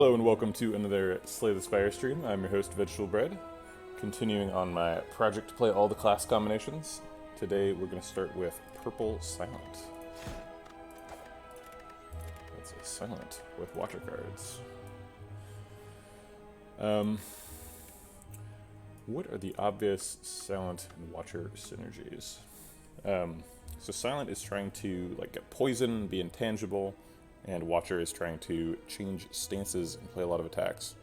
Hello and welcome to another Slay the Spire stream. I'm your host, Vegetable Bread, continuing on my project to play all the class combinations. Today we're going to start with Purple Silent. That's a Silent with Watcher cards. What are the obvious Silent and Watcher synergies? So Silent is trying to get poison, be intangible, and Watcher is trying to change stances and play a lot of attacks.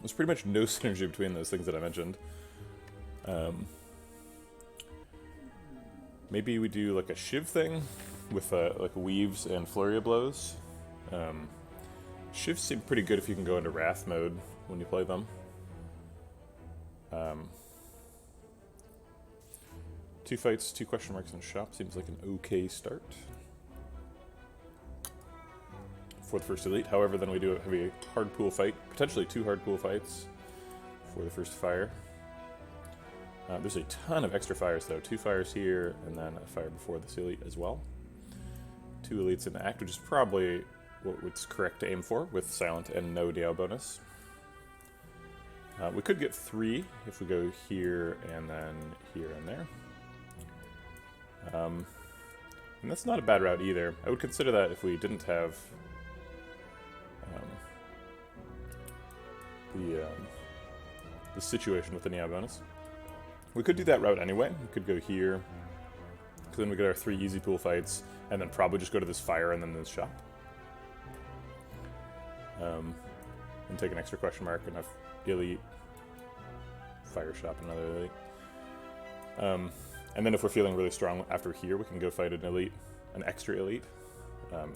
There's pretty much no synergy between those things that I mentioned. Maybe we do a Shiv thing with Weaves and Flurry of Blows. Shivs seem pretty good if you can go into Wrath mode when you play them. 2 fights, 2 question marks in shop seems like an okay start for the first elite. However, then we do have a hard pool fight, potentially 2 hard pool fights for the first fire. There's a ton of extra fires though, 2 fires here and then a fire before this elite as well. 2 elites in the act, which is probably what's correct to aim for with Silent and no Diao bonus. We could get 3 if we go here and then here and there. And that's not a bad route either. I would consider that if we didn't have the situation with the Neo bonus. We could do that route anyway. We could go here, because then we get our 3 easy pool fights, and then probably just go to this fire and then this shop. And take an extra question mark and a elite, fire shop, another elite. And then if we're feeling really strong after here, we can go fight an elite, an extra elite,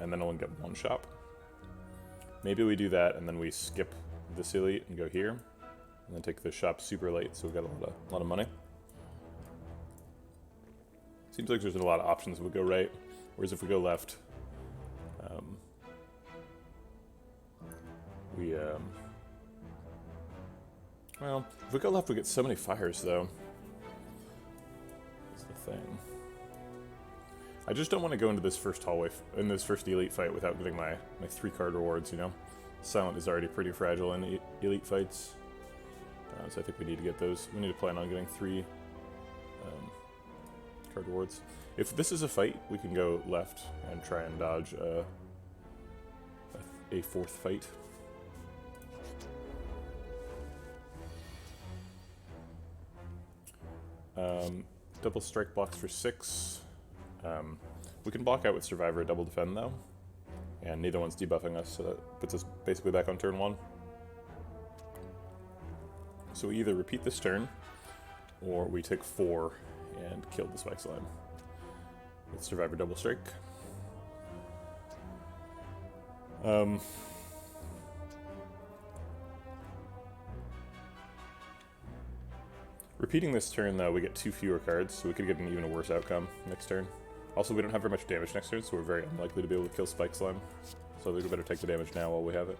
and then only get 1 shop. Maybe we do that and then we skip this elite and go here, and then take the shop super late, so we've got a lot of money. Seems like there's a lot of options if we go right, whereas if we go left, well, if we go left we get so many fires though. That's the thing. I just don't want to go into this first hallway, in this first elite fight without getting my 3 card rewards, you know? Silent is already pretty fragile in elite fights, so I think we need to get those. We need to plan on getting 3 card rewards. If this is a fight, we can go left and try and dodge a 4th fight. Double strike blocks for 6. We can block out with Survivor double defend though, and neither one's debuffing us, so that puts us basically back on turn 1. So we either repeat this turn, or we take 4 and kill the Spike Slime with Survivor double strike. Repeating this turn, though, we get 2 fewer cards, so we could get an even worse outcome next turn. Also, we don't have very much damage next turn, so we're very unlikely to be able to kill Spike Slime. So I think we better take the damage now while we have it.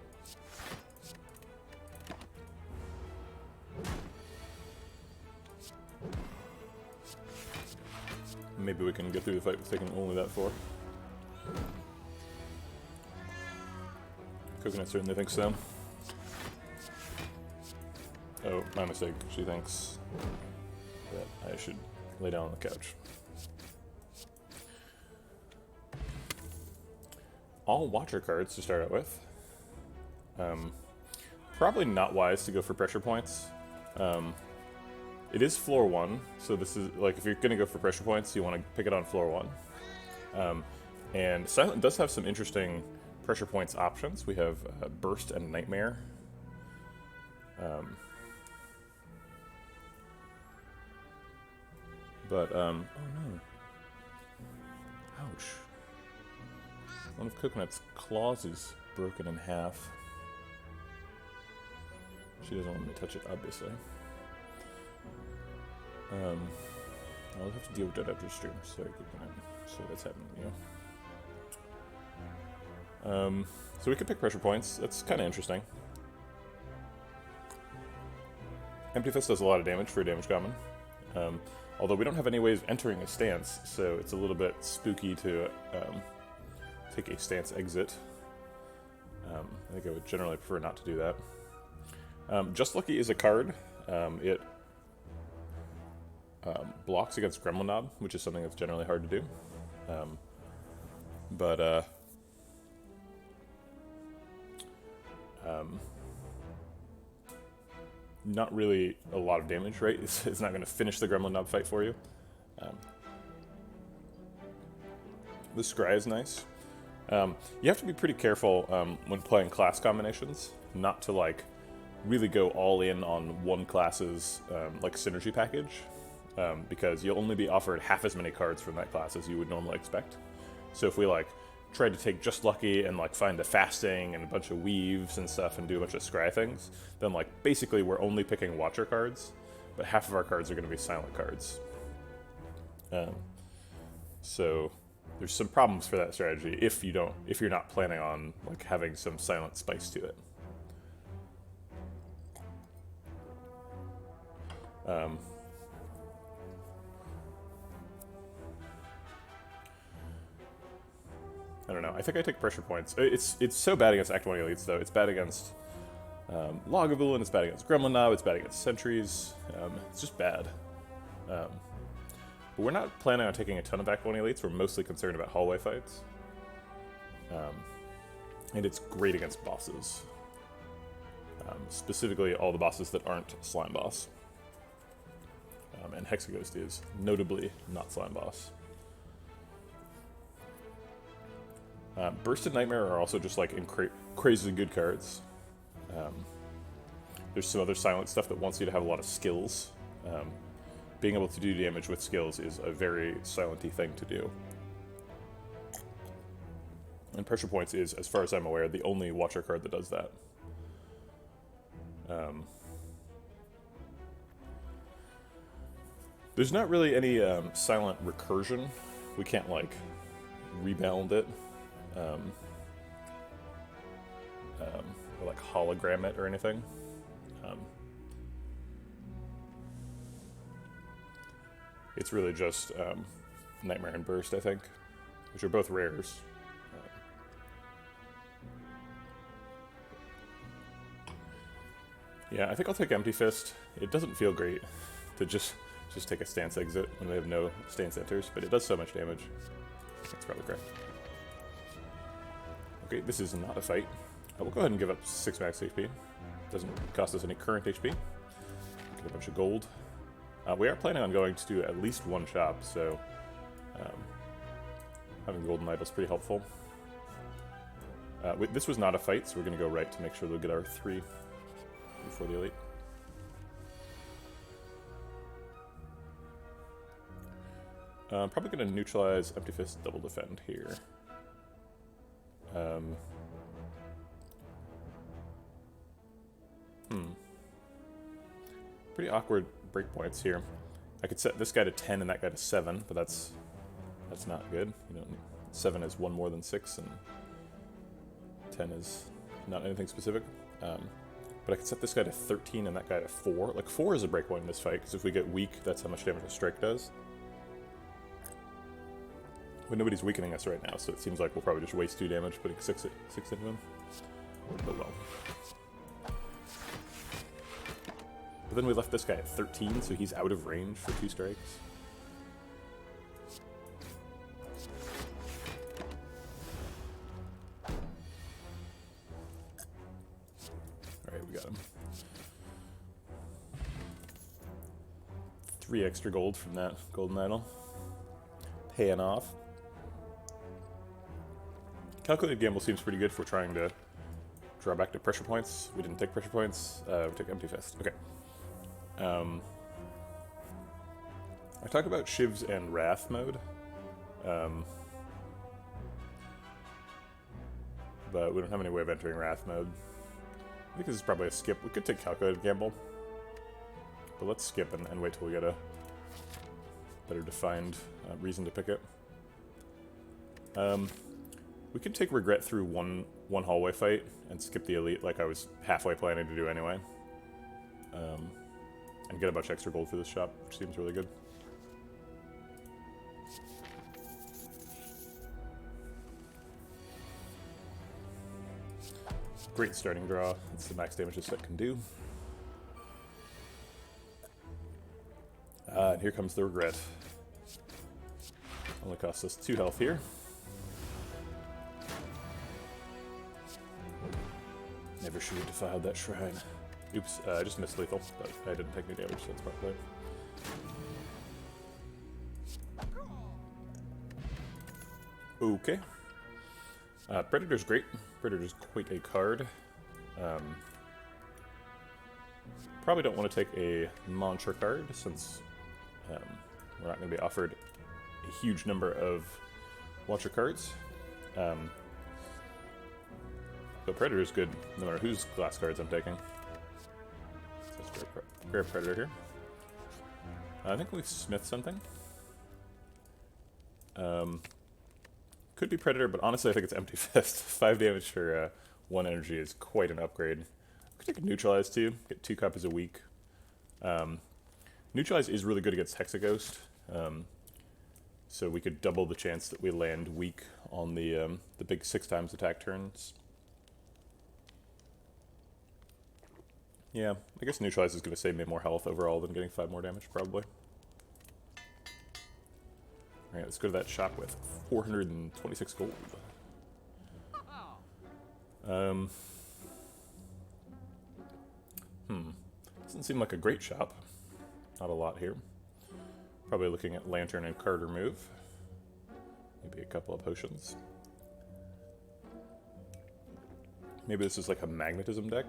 Maybe we can get through the fight with taking only that 4. Coconut certainly thinks so. Oh, my mistake. She thinks that I should lay down on the couch. All Watcher cards to start out with. Probably not wise to go for pressure points. It is floor 1, so this is, if you're going to go for pressure points, you want to pick it on floor 1. And Silent does have some interesting pressure points options. We have Burst and Nightmare. But, oh no. Ouch. One of Coconut's claws is broken in half. She doesn't want me to touch it, obviously. I'll have to deal with that after stream. Sorry, Coconut. So that's happening, yeah. So we could pick pressure points. That's kind of interesting. Empty Fist does a lot of damage for a damage common. Although we don't have any ways of entering a stance, so it's a little bit spooky to take a stance exit. I think I would generally prefer not to do that. Just Lucky is a card. It blocks against Gremlin Knob, which is something that's generally hard to do. Not really a lot of damage, right? It's not going to finish the Gremlin Knob fight for you. The Scry is nice. You have to be pretty careful when playing class combinations, not to like really go all in on one class's like synergy package, because you'll only be offered half as many cards from that class as you would normally expect. So if we like tried to take Just Lucky and like find the fasting and a bunch of weaves and stuff and do a bunch of scry things, then like basically we're only picking Watcher cards, but half of our cards are going to be silent cards. So there's some problems for that strategy if you're not planning on like having some silent spice to it. I don't know. I think I take pressure points. It's so bad against Act 1 elites, though. It's bad against Lagavulin, it's bad against Gremlin Knob, it's bad against Sentries. It's just bad. But we're not planning on taking a ton of Act 1 elites. We're mostly concerned about hallway fights. And it's great against bosses. Specifically, all the bosses that aren't Slime Boss. And Hexaghost is notably not Slime Boss. Burst and Nightmare are also just like crazily good cards. There's some other silent stuff that wants you to have a lot of skills. Being able to do damage with skills is a very silent-y thing to do. And Pressure Points is, as far as I'm aware, the only Watcher card that does that. There's not really any silent recursion. We can't like rebound it. Or like hologram it or anything. It's really just Nightmare and Burst, I think, which are both rares. Yeah, I think I'll take Empty Fist. It doesn't feel great to just take a stance exit when we have no stance enters, but it does so much damage. That's probably correct. Okay, this is not a fight. We'll go ahead and give up 6 max HP. Doesn't cost us any current HP. Get a bunch of gold. We are planning on going to do at least one shop, so having golden idol is pretty helpful. This was not a fight, so we're going to go right to make sure we'll get our 3 before the elite. Probably going to neutralize Empty Fist, double defend here. Pretty awkward breakpoints here. I could set this guy to 10 and that guy to 7, but that's not good. You know, 7 is 1 more than 6, and 10 is not anything specific. But I could set this guy to 13 and that guy to 4. Like, 4 is a breakpoint in this fight, because if we get weak, that's how much damage a strike does. But nobody's weakening us right now, so it seems like we'll probably just waste 2 damage putting 6 into him. But well. But then we left this guy at 13, so he's out of range for 2 strikes. Alright, we got him. 3 extra gold from that golden idol. Paying off. Calculated Gamble seems pretty good if we're trying to draw back to pressure points. We didn't take pressure points. We took Empty Fist. Okay. I talked about Shivs and Wrath mode. But we don't have any way of entering Wrath mode. I think this is probably a skip. We could take Calculated Gamble. But let's skip and wait till we get a better defined reason to pick it. We could take Regret through one hallway fight and skip the elite like I was halfway planning to do anyway. And get a bunch of extra gold for this shop, which seems really good. great starting draw. It's the max damage this set can do. And here comes the regret. Only costs us 2 health here. Never should have defiled that shrine. Oops, I just missed lethal, but I didn't take any damage, so that's part play. Okay. Predator's great. Predator's quite a card. Probably don't want to take a Mantra card, since we're not going to be offered a huge number of Watcher cards. But Predator's good, no matter whose glass cards I'm taking. So let's grab Predator here. I think we've Smith something. Could be Predator, but honestly I think it's Empty Fist. 5 damage for 1 energy is quite an upgrade. Could take a Neutralize too, get 2 copies a week. Neutralize is really good against Hexaghost, so we could double the chance that we land weak on the big 6 times attack turns. Yeah, I guess Neutralize is going to save me more health overall than getting 5 more damage, probably. Alright, let's go to that shop with 426 gold. Doesn't seem like a great shop. Not a lot here. Probably looking at Lantern and card remove. Maybe a couple of potions. Maybe this is like a magnetism deck.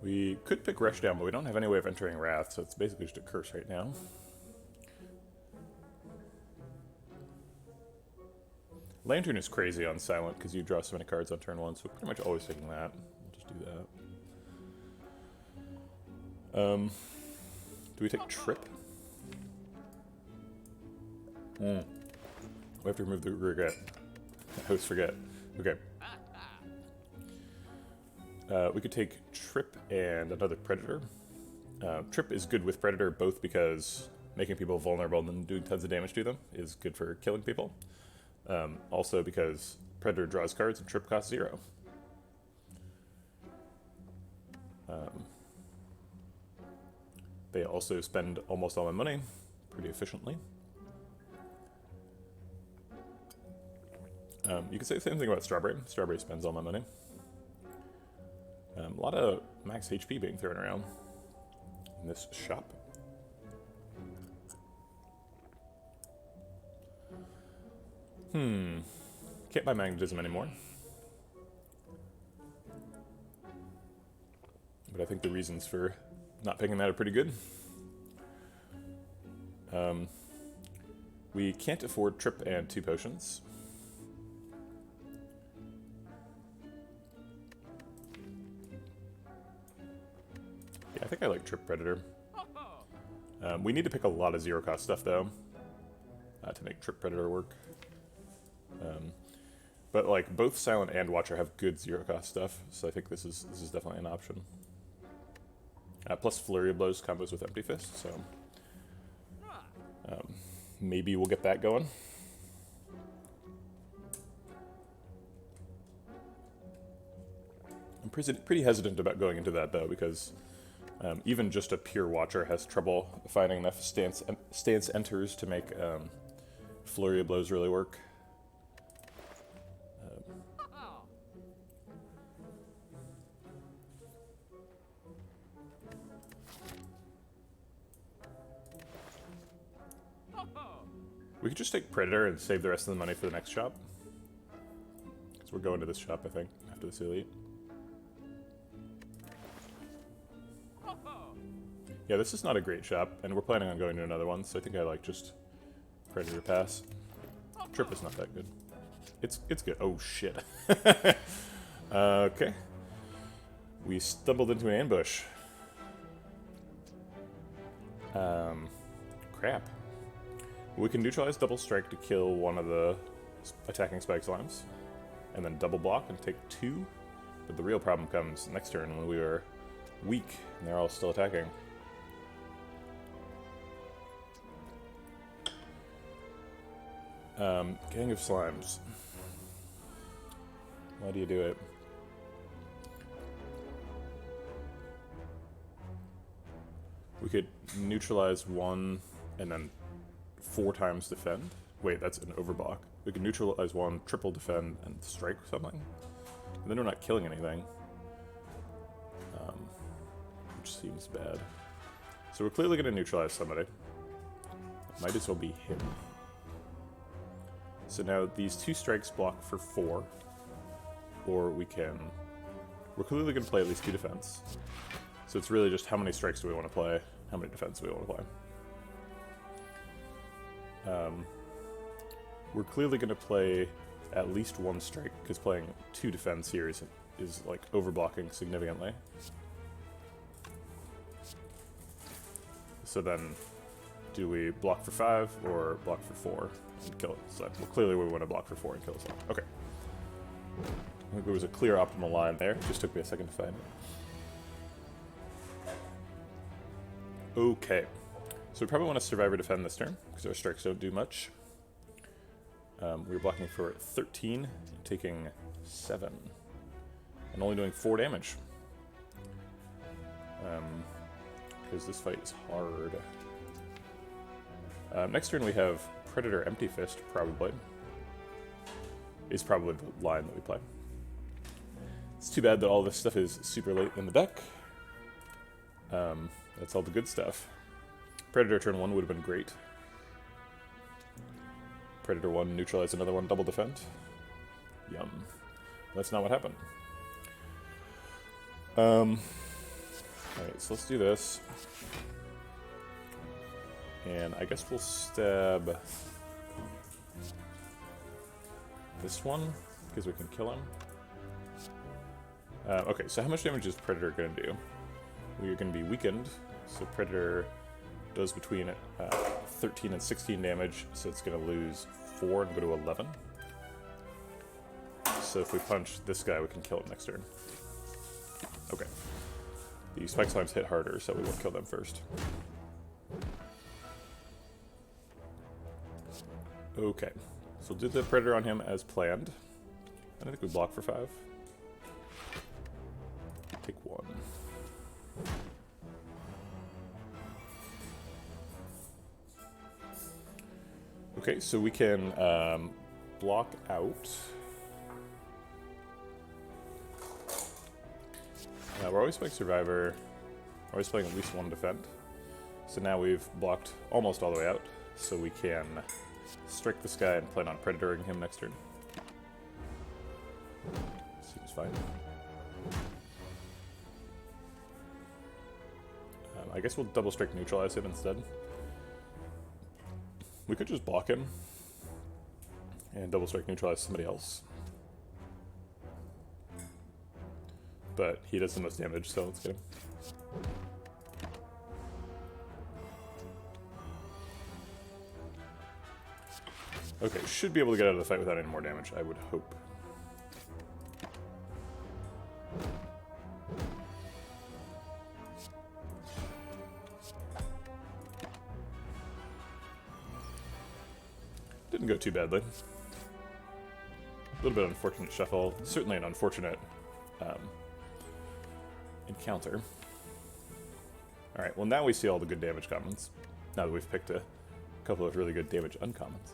We could pick Rush Down, but we don't have any way of entering Wrath, so it's basically just a curse right now. Lantern is crazy on Silent because you draw so many cards on turn 1, so we're pretty much always taking that. We'll just do that. Do we take Trip? We have to remove the regret. I always forget. Okay. We could take Trip and another Predator. Trip is good with Predator both because making people vulnerable and then doing tons of damage to them is good for killing people. Also because Predator draws cards and Trip costs 0. They also spend almost all my money pretty efficiently. You could say the same thing about Strawberry. Strawberry spends all my money. A lot of max HP being thrown around in this shop. Can't buy magnetism anymore. But I think the reasons for not picking that are pretty good. We can't afford Trip and 2 potions. I think I like Trip Predator. We need to pick a lot of 0-cost stuff, though, to make Trip Predator work. But like both Silent and Watcher have good 0-cost stuff, so I think this is definitely an option. Plus Flurry of Blows combos with Empty Fist, so maybe we'll get that going. I'm pretty hesitant about going into that though, because even just a pure Watcher has trouble finding enough stance enters to make Flurry of Blows really work. We could just take Predator and save the rest of the money for the next shop. Because we're going to this shop, I think, after this Elite. Yeah, this is not a great shop, and we're planning on going to another one, so I think I like just Predator pass. Trip is not that good. It's good. Oh, shit. Okay. We stumbled into an ambush. Crap. We can neutralize Double Strike to kill one of the attacking Spike Slimes, and then double block and take 2. But the real problem comes next turn when we are weak and they're all still attacking. Gang of Slimes. Why do you do it? We could neutralize one and then 4 times defend. Wait, that's an overblock. We could neutralize one, triple defend, and strike something. And then we're not killing anything. Which seems bad. So we're clearly going to neutralize somebody. It might as well be him. So now these 2 strikes block for 4. Or we can... We're clearly going to play at least 2 defense. So it's really just how many strikes do we want to play, how many defense do we want to play. We're clearly going to play at least 1 strike, because playing 2 defense here is like overblocking significantly. So then, do we block for 5 or block for 4 and kill it? So well, clearly we want to block for 4 and kill it. Okay. I think there was a clear optimal line there. It just took me a second to find it. Okay. So we probably want to survive or defend this turn, because our strikes don't do much. We're blocking for 13, taking 7. And only doing 4 damage. Because this fight is hard. Next turn we have Predator Empty Fist, probably. Is probably the line that we play. It's too bad that all this stuff is super late in the deck. That's all the good stuff. Predator turn 1 would have been great. Predator 1, neutralize another one, double defend. Yum. That's not what happened. Alright, so let's do this. And I guess we'll stab this one, because we can kill him. Okay, so how much damage is Predator going to do? We're going to be weakened, so Predator does between 13 and 16 damage, so it's going to lose 4 and go to 11. So if we punch this guy, we can kill him next turn. Okay. The spike slimes hit harder, so we won't kill them first. Okay. So we'll do the Predator on him as planned. And I think we block for 5. Take 1. Okay, so we can block out. We're always playing Survivor. We're always playing at least 1 defend. So now we've blocked almost all the way out. So we can strike this guy and plan on Predatoring him next turn. Seems fine. I guess we'll double strike neutralize him instead. We could just block him and double strike neutralize somebody else. But he does the most damage, so let's get him. Okay, should be able to get out of the fight without any more damage, I would hope. Didn't go too badly. A little bit unfortunate shuffle. Certainly an unfortunate encounter. Alright, well now we see all the good damage commons. Now that we've picked a couple of really good damage uncommons.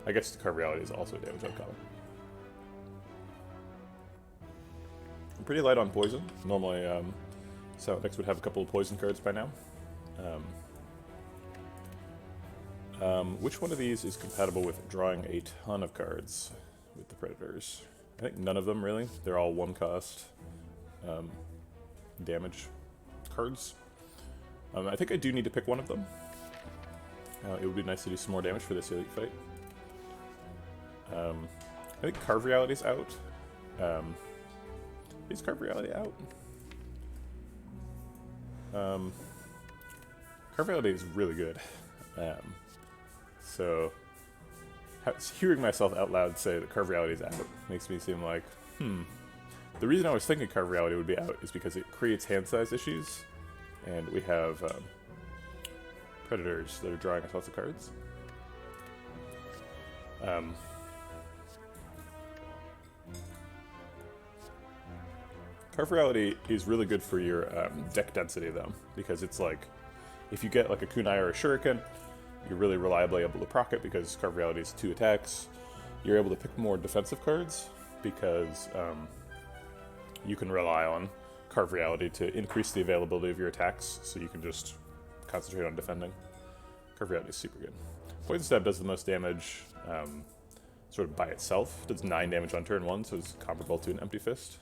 I guess the Carve Reality is also a damage uncommon. I'm pretty light on poison. Normally, Silent X would have a couple of poison cards by now. Which one of these is compatible with drawing a ton of cards with the Predators? I think none of them, really. They're all 1-cost damage cards. I think I do need to pick one of them. It would be nice to do some more damage for this Elite fight. I think Carve Reality's out. Is Carve Reality out? Carve Reality is really good. So, hearing myself out loud say that Carve Reality is out makes me seem like, The reason I was thinking Carve Reality would be out is because it creates hand size issues, and we have Predators that are drawing us lots of cards. Carve Reality is really good for your deck density, though, because it's like, if you get like a Kunai or a Shuriken, you're really reliably able to proc it because Carve Reality is 2 attacks. You're able to pick more defensive cards because you can rely on Carve Reality to increase the availability of your attacks, so you can just concentrate on defending. Carve Reality is super good. Poison Stab does the most damage sort of by itself. It does 9 damage on turn 1, so it's comparable to an Empty Fist.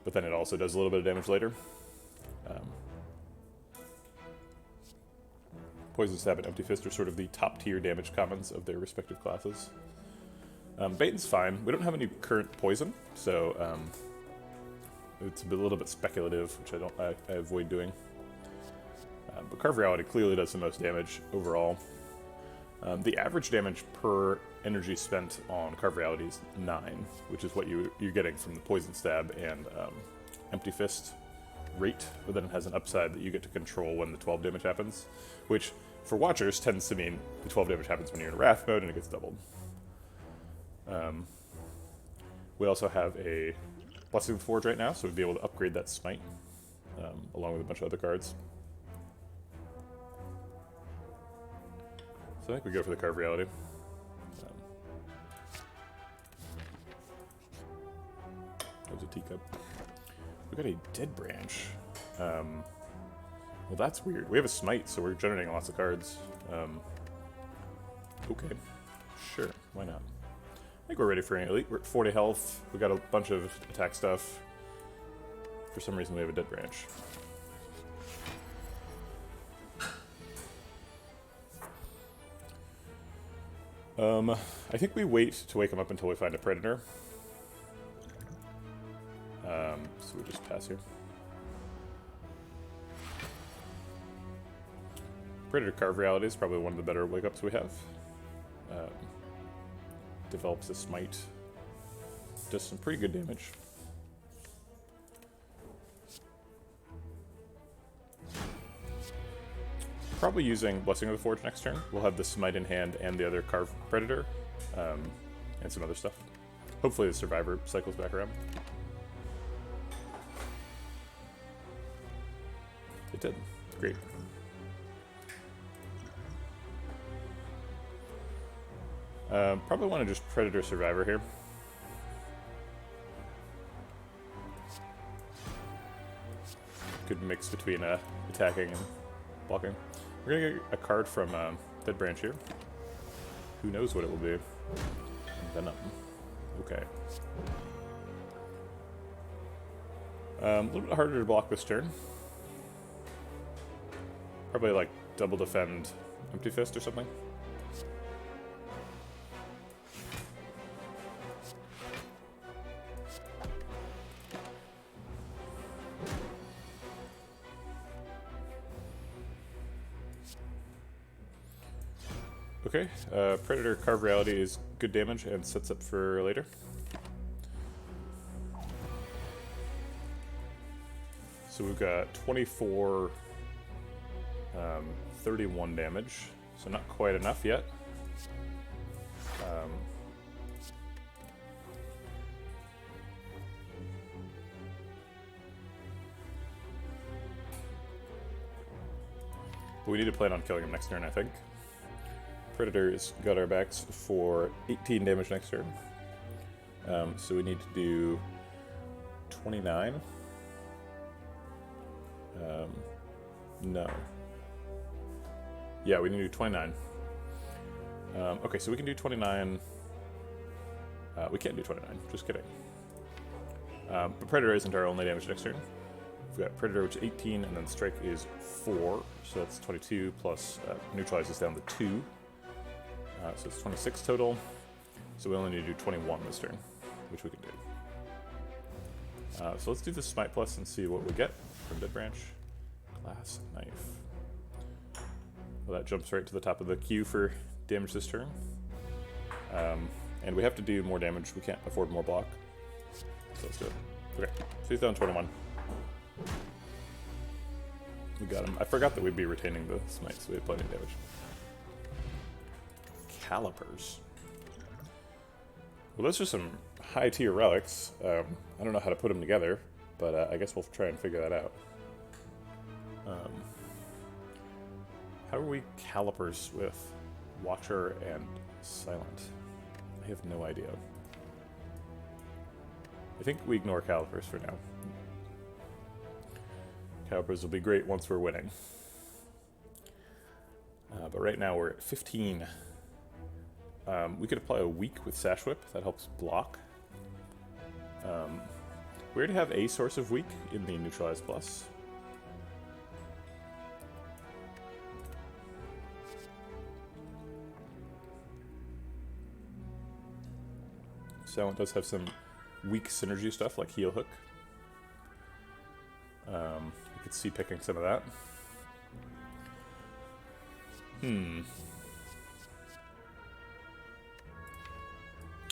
But then it also does a little bit of damage later. Poison Stab and Empty Fist are sort of the top tier damage commons of their respective classes. Baton's fine. We don't have any current poison, so it's a little bit speculative, which I avoid doing. But Carve Reality clearly does the most damage overall. The average damage per energy spent on Carve Reality is 9, which is what you're getting from the Poison Stab and Empty Fist rate, but then it has an upside that you get to control when the 12 damage happens, which for Watchers tends to mean the 12 damage happens when you're in Wrath mode and it gets doubled. We also have a Blessing of the Forge right now, so we'd be able to upgrade that Smite, along with a bunch of other cards. So I think we go for the Carve Reality. There's a teacup. We got a Dead Branch. Well, that's weird. We have a Smite, so we're generating lots of cards. Okay. Sure, why not? I think we're ready for an Elite. We're at 40 health. We got a bunch of attack stuff. For some reason, we have a Dead Branch. I think we wait to wake him up until we find a Predator. So we just pass here. Predator Carve Reality is probably one of the better wake-ups we have. Develops a Smite. Does some pretty good damage. Probably using Blessing of the Forge next turn. We'll have the Smite in hand and the other Carve Predator, and some other stuff. Hopefully the Survivor cycles back around. It did. Great. Probably want to just Predator Survivor here. Good mix between attacking and blocking. We're going to get a card from Dead Branch here. Who knows what it will be. Venom. Okay. A little bit harder to block this turn. Probably like double defend Empty Fist or something. Okay, Predator Carve Reality is good damage and sets up for later. So we've got 24, 31 damage, so not quite enough yet. But we need to plan on killing him next turn, I think. Predator's got our backs for 18 damage next turn. So we need to do 29. No. Yeah, we need to do 29. Okay, so we can do 29. We can't do 29, just kidding. But Predator isn't our only damage next turn. We've got Predator, which is 18, and then Strike is 4, so that's 22, plus neutralizes down to 2. So it's 26 total, so we only need to do 21 this turn, which we can do. So let's do the Smite Plus and see what we get from Dead Branch. Glass Knife. Well, that jumps right to the top of the queue for damage this turn. And we have to do more damage, we can't afford more block. So let's do it. Okay, so he's down 21. We got him. I forgot that we'd be retaining the Smite, so we have plenty of damage. Calipers. Well, those are some high tier relics. I don't know how to put them together, but I guess we'll try and figure that out. How are we calipers with Watcher and Silent? I have no idea. I think we ignore calipers for now. Calipers will be great once we're winning. But right now we're at 15. We could apply a weak with Sash Whip. That helps block. We already have a source of weak in the Neutralize Plus. Silent does have some weak synergy stuff like Heel Hook. You could see picking some of that.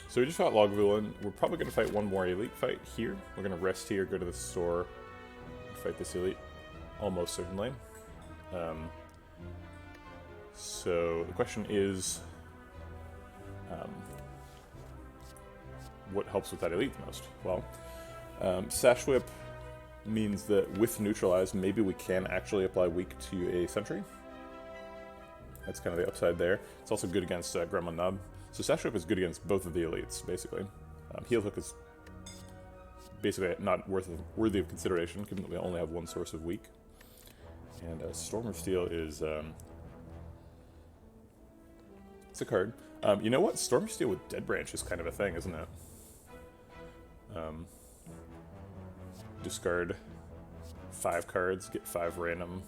So we just fought Lagavulin. We're probably going to fight one more elite fight here. We're going to rest here, go to the store, and fight this elite. Almost certainly. So the question is, what helps with that elite the most? Well, Sash Whip means that with Neutralize, maybe we can actually apply weak to a sentry. That's kind of the upside there. It's also good against Gremlin Nub. So Sash Whip is good against both of the elites, basically. Heel Hook is basically not worthy of consideration, given that we only have one source of weak. And Storm of Steel is... it's a card. You know what? Storm of Steel with Dead Branch is kind of a thing, isn't it? Discard 5 cards, get 5 random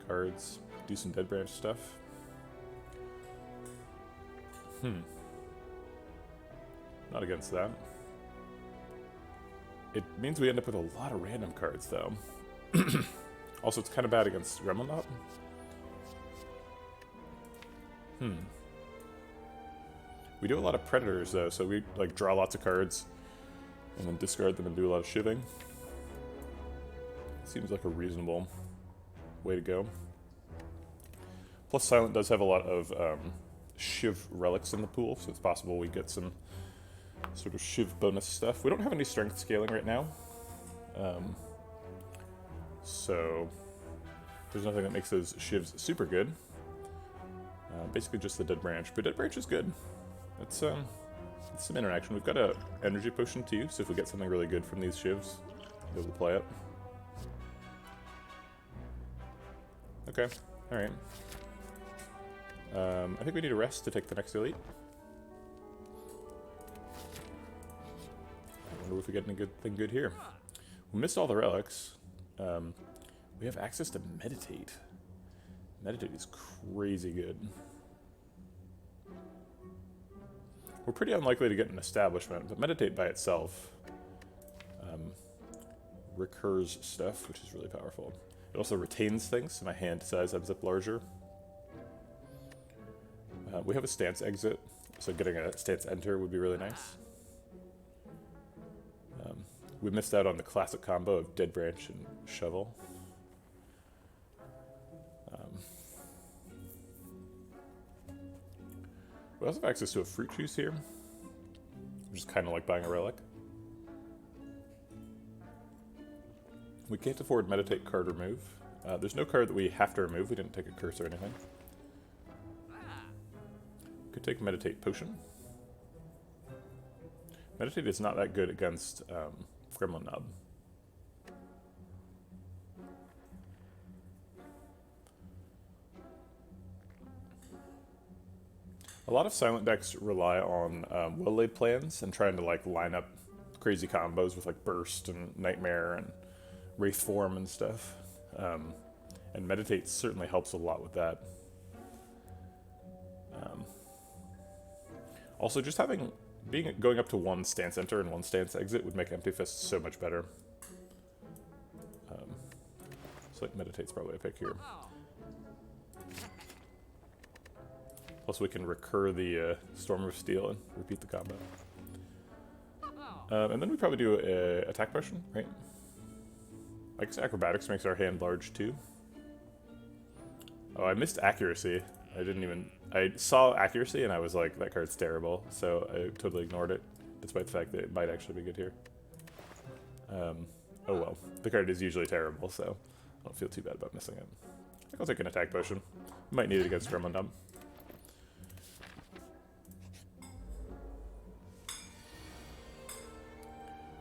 cards, do some Dead Branch stuff. Not against that. It means we end up with a lot of random cards, though. Also, it's kind of bad against Gremlin Nub. We do a lot of Predators, though, so we like draw lots of cards and then discard them and do a lot of shivving. Seems like a reasonable way to go. Plus, Silent does have a lot of Shiv relics in the pool, so it's possible we get some sort of Shiv bonus stuff. We don't have any strength scaling right now, so there's nothing that makes those Shivs super good. Basically just the Dead Branch, but Dead Branch is good. It's some interaction. We've got a energy potion too, so if we get something really good from these Shivs, we'll be able to play it. Okay, alright. I think we need a rest to take the next elite. I wonder if we get anything good here. We missed all the relics. We have access to Meditate. Meditate is crazy good. We're pretty unlikely to get an establishment, but Meditate by itself recurs stuff, which is really powerful. It also retains things, so my hand size ends up larger. We have a stance exit, so getting a stance enter would be really nice. We missed out on the classic combo of Dead Branch and Shovel. We also have access to a fruit juice here, which is kind of like buying a relic. We can't afford Meditate card remove. There's no card that we have to remove. We didn't take a curse or anything. Could take Meditate Potion. Meditate is not that good against Gremlin Nub. A lot of Silent decks rely on well-laid plans and trying to like line up crazy combos with like Burst and Nightmare and Wraith Form and stuff. And Meditate certainly helps a lot with that. Also, just going up to one stance enter and one stance exit would make Empty Fist so much better. So like Meditate's probably a pick here. Plus we can recur the Storm of Steel and repeat the combo. And then we probably do a attack potion, right? I guess Acrobatics makes our hand large too. Oh, I missed Accuracy. I saw Accuracy and I was like, that card's terrible, so I totally ignored it. despite the fact that it might actually be good here. Oh well, the card is usually terrible, so I don't feel too bad about missing it. I think I'll take an attack potion. Might need it against Gremlin Dump.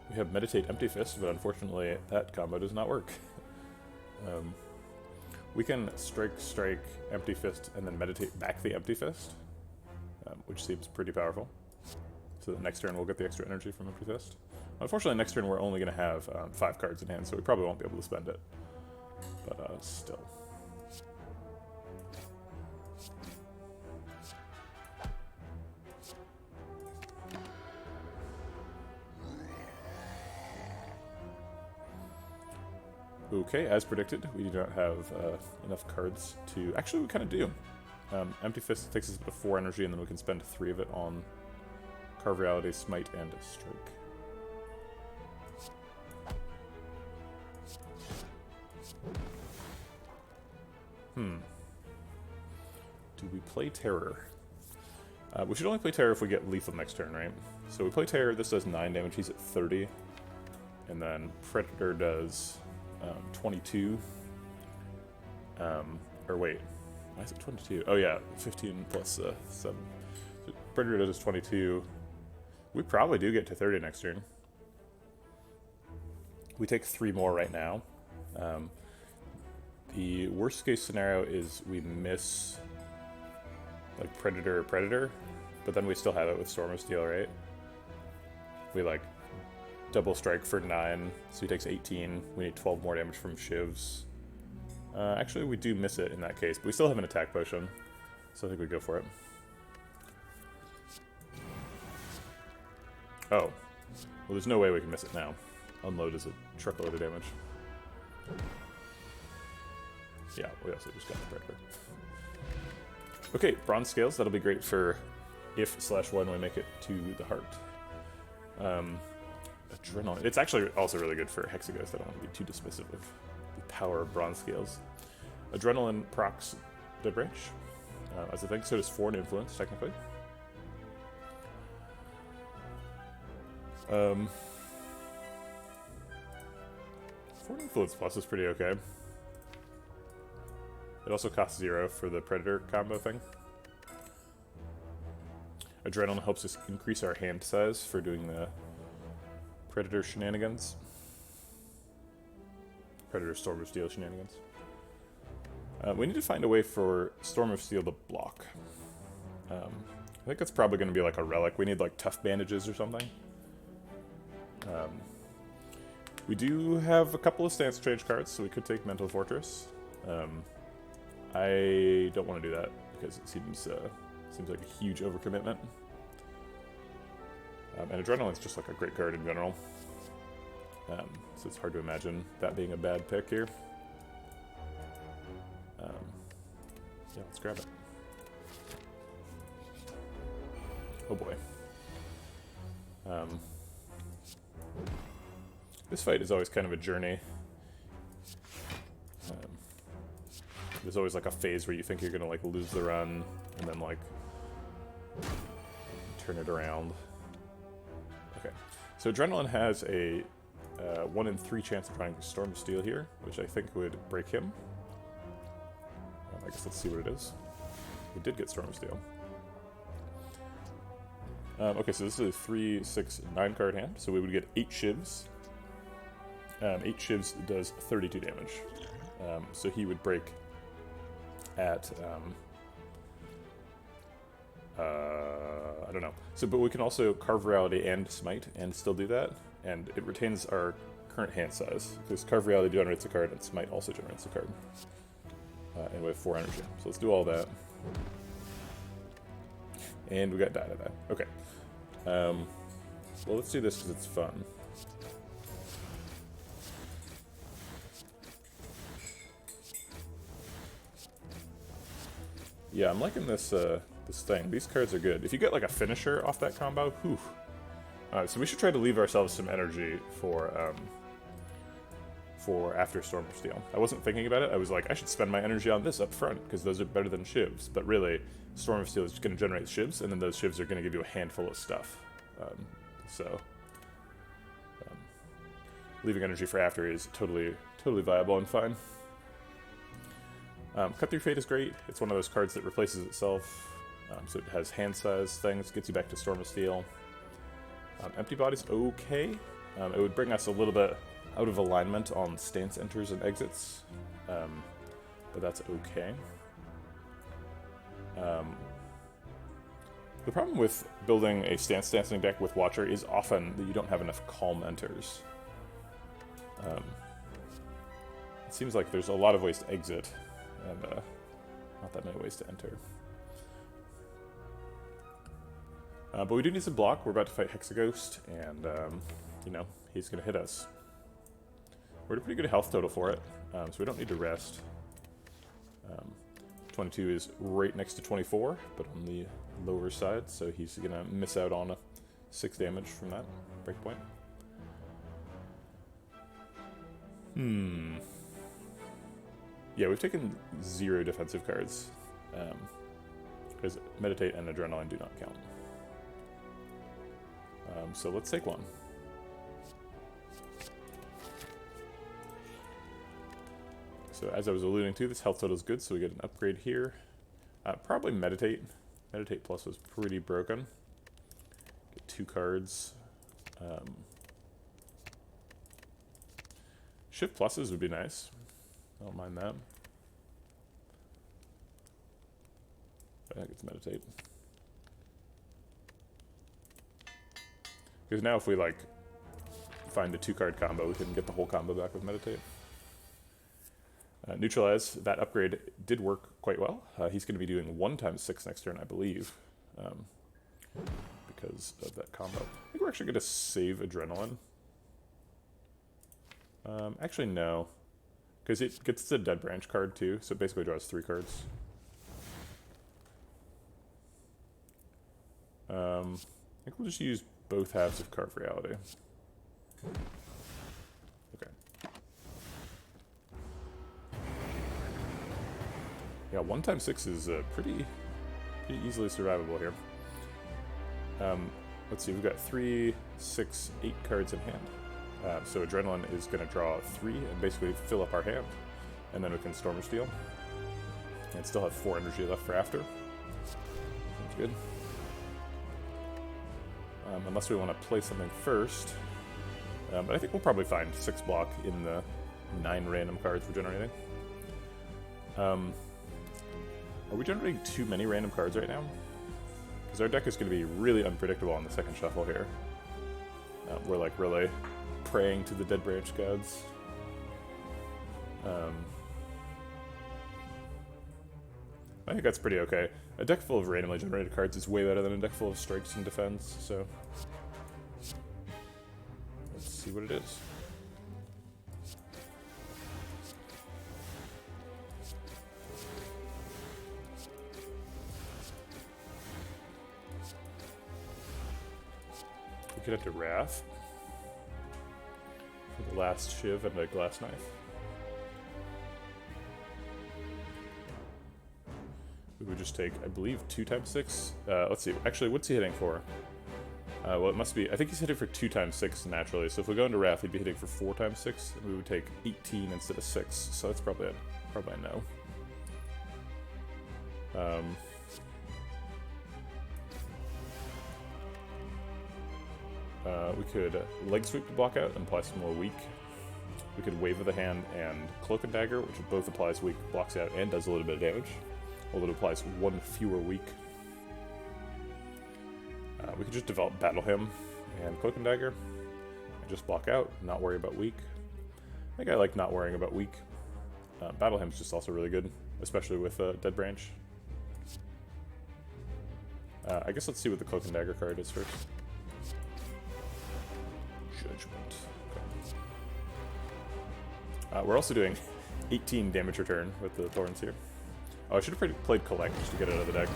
We have Meditate Empty Fist, but unfortunately that combo does not work. We can strike, Empty Fist, and then meditate back the Empty Fist, which seems pretty powerful. So the next turn we'll get the extra energy from Empty Fist. Unfortunately, next turn we're only going to have 5 cards in hand, so we probably won't be able to spend it. But still. Okay, as predicted, we do not have enough cards to... Actually, we kind of do. Empty Fist takes us up to 4 energy, and then we can spend 3 of it on Carve Reality, Smite, and Strike. Do we play Terror? We should only play Terror if we get lethal next turn, right? So we play Terror, this does 9 damage, he's at 30. And then Predator does 22. Or wait, why is it 22? Oh yeah, 15 plus 7. So Predator does 22. We probably do get to 30 next turn. We take 3 more right now. The worst case scenario is we miss like Predator, but then we still have it with Storm of Steel, right? We like double strike for 9, so he takes 18. We need 12 more damage from Shivs. Actually, we do miss it in that case, but we still have an attack potion, so I think we go for it. Oh. Well, there's no way we can miss it now. Unload is a truckload of damage. Yeah, we also just got the Predator. Okay, Bronze Scales, that'll be great for if/when we make it to the heart. Adrenaline. It's actually also really good for Hexaghost. I don't want to be too dismissive of the power of Bronze Scales. Adrenaline procs the bridge. As I think, so does Foreign Influence, technically. Foreign Influence Plus is pretty okay. It also costs 0 for the Predator combo thing. Adrenaline helps us increase our hand size for doing the Predator shenanigans. Predator Storm of Steel shenanigans. We need to find a way for Storm of Steel to block. I think that's probably going to be like a relic. We need like tough bandages or something. We do have a couple of stance change cards, so we could take Mental Fortress. I don't want to do that because it seems like a huge overcommitment. And Adrenaline's just like a great card in general. So it's hard to imagine that being a bad pick here. Yeah, let's grab it. Oh boy. This fight is always kind of a journey. There's always like a phase where you think you're gonna like lose the run, and then like turn it around. Okay, so Adrenaline has a 1 in 3 chance of trying to Storm of Steel here, which I think would break him. I guess let's see what it is. We did get Storm of Steel. Okay, so this is a 3, 6, 9 card hand, so we would get 8 Shivs. 8 Shivs does 32 damage. So he would break at, I don't know. So, but we can also Carve Reality and Smite and still do that, and it retains our current hand size, because Carve Reality generates a card and Smite also generates a card. And we have 4 energy. So let's do all that. And we got die to that. Okay. Well, let's do this because it's fun. Yeah, I'm liking this this thing. These cards are good. If you get like a finisher off that combo, whew. So we should try to leave ourselves some energy for after Storm of Steel. I wasn't thinking about it. I was like, I should spend my energy on this up front because those are better than Shivs. But really, Storm of Steel is going to generate Shivs, and then those Shivs are going to give you a handful of stuff. so leaving energy for after is totally viable and fine. Cut Through Fate is great. It's one of those cards that replaces itself, so it has hand size things, gets you back to Storm of Steel. Empty Body's okay. It would bring us a little bit out of alignment on stance enters and exits, but that's okay. The problem with building a stance stancing deck with Watcher is often that you don't have enough calm enters. It seems like there's a lot of ways to exit, and not that many ways to enter. But we do need some block. We're about to fight Hexaghost, and, you know, he's going to hit us. We're at a pretty good health total for it, so we don't need to rest. 22 is right next to 24, but on the lower side, so he's going to miss out on 6 damage from that breakpoint. Yeah, we've taken 0 defensive cards, because Meditate and Adrenaline do not count. So let's take one. So as I was alluding to, this health total is good, so we get an upgrade here. Probably Meditate. Meditate Plus was pretty broken. Get 2 cards. Shift Pluses would be nice. I don't mind that. I think it's Meditate. Because now if we, like, find a 2-card combo, we can get the whole combo back with Meditate. Neutralize, that upgrade did work quite well. He's going to be doing 1x6 next turn, I believe, because of that combo. I think we're actually going to save Adrenaline. Actually, no, because it gets the Dead Branch card too, so it basically draws 3 cards. I think we'll just use both halves of Carve Reality. Okay. Yeah, 1x6 is pretty easily survivable here. Let's see, we've got 3, 6, 8 cards in hand. So Adrenaline is going to draw 3 and basically fill up our hand. And then we can Storm of Steel. And still have 4 energy left for after. That's good. Unless we want to play something first. But I think we'll probably find 6 block in the 9 random cards we're generating. Are we generating too many random cards right now? Because our deck is going to be really unpredictable on the second shuffle here. We're like really praying to the Dead Branch gods. I think that's pretty okay. A deck full of randomly generated cards is way better than a deck full of strikes and defense, so let's see what it is. We could have to Wrath for the last Shiv and a Glass Knife. We would just take, I believe, 2x6. Let's see. Actually, what's he hitting for? Well, it must be. I think he's hitting for 2x6 naturally. So if we go into Wrath, he'd be hitting for 4x6, and we would take 18 instead of 6. So that's probably a no. We could Leg Sweep to block out and apply some more weak. We could Wave of the Hand and Cloak and Dagger, which both applies weak, blocks out, and does a little bit of damage. Although it applies 1 fewer weak. We could just develop Battle Hymn and Cloak and Dagger. And just block out, not worry about weak. I think I like not worrying about weak. Battle Hymn's just also really good, especially with Dead Branch. I guess let's see what the Cloak and Dagger card is first. Judgment. Okay. We're also doing 18 damage return with the Thorns here. Oh, I should have played Collect just to get it out of the deck.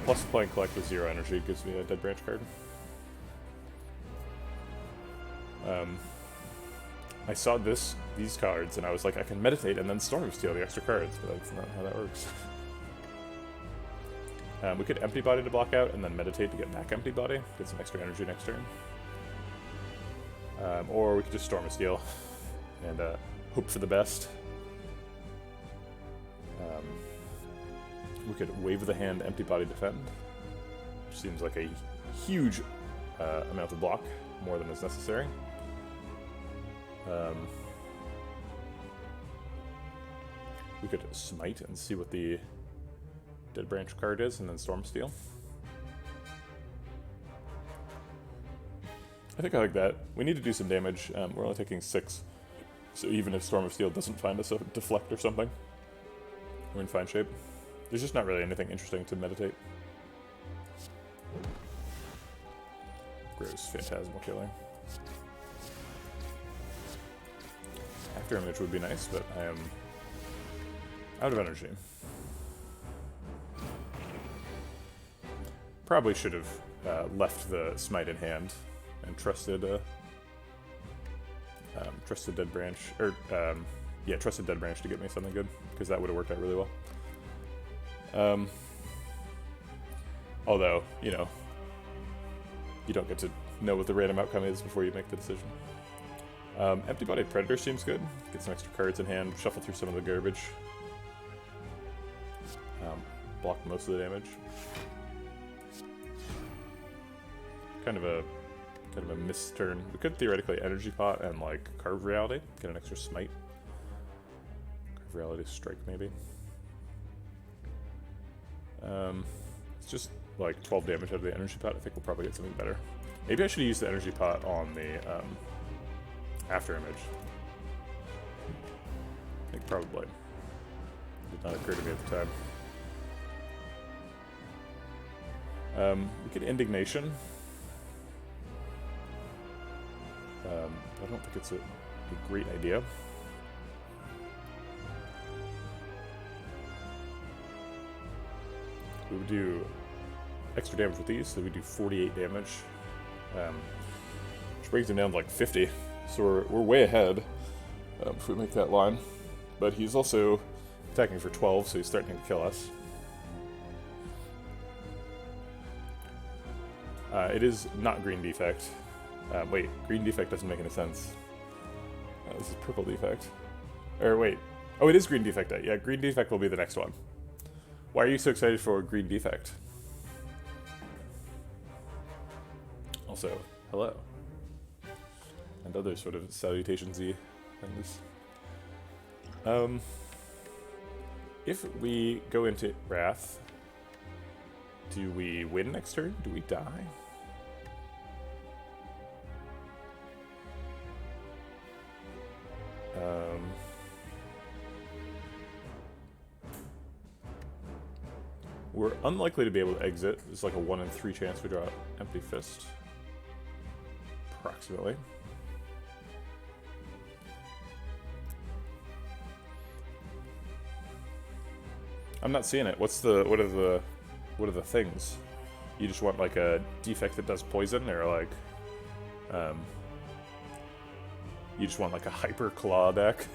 Plus playing Collect with 0 energy gives me a Dead Branch card. I saw these cards and I was like, I can Meditate and then Storm of Steel the extra cards, but that's not how that works. We could Empty Body to block out and then Meditate to get back Empty Body, get some extra energy next turn. Or we could just Storm of Steel and hope for the best. We could Wave of the Hand, Empty Body Defend, which seems like a huge amount of block, more than is necessary. We could Smite and see what the Dead Branch card is, and then Storm Steel. I think I like that. We need to do some damage. We're only taking 6, so even if Storm of Steel doesn't find us a deflect or something, we're in fine shape. There's just not really anything interesting to meditate. Gross Phantasmal Killer. After Image would be nice, but I am out of energy. Probably should have left the Smite in hand and trusted Dead Branch, or yeah, trusted Dead Branch to get me something good, because that would have worked out really well. Although, you know, you don't get to know what the random outcome is before you make the decision. Empty Bodied Predator seems good. Get some extra cards in hand, shuffle through some of the garbage. Block most of the damage. Kind of a missed turn. We could theoretically Energy Pot and like Carve Reality, get an extra Smite. Carve Reality Strike maybe. It's just like 12 damage out of the Energy Pot. I think we'll probably get something better. Maybe I should use the Energy Pot on the After Image. I think probably. Did not occur to me at the time. We could Indignation. I don't think it's a great idea. We would do extra damage with these, so we do 48 damage. Which brings him down to like 50. So we're way ahead if we make that line. But he's also attacking for 12, so he's threatening to kill us. It is not Green Defect. Wait, Green Defect doesn't make any sense. This is Purple Defect. Or wait. Oh, it is Green Defect. Yeah, Green Defect will be the next one. Why are you so excited for Green Defect? Also, hello. And other sort of salutations-y things. If we go into Wrath, do we win next turn? Do we die? We're unlikely to be able to exit. There's like a 1 in 3 chance we draw Empty Fist. Approximately. I'm not seeing it. What are the things? You just want like a defect that does poison, or like you just want like a hyper claw deck?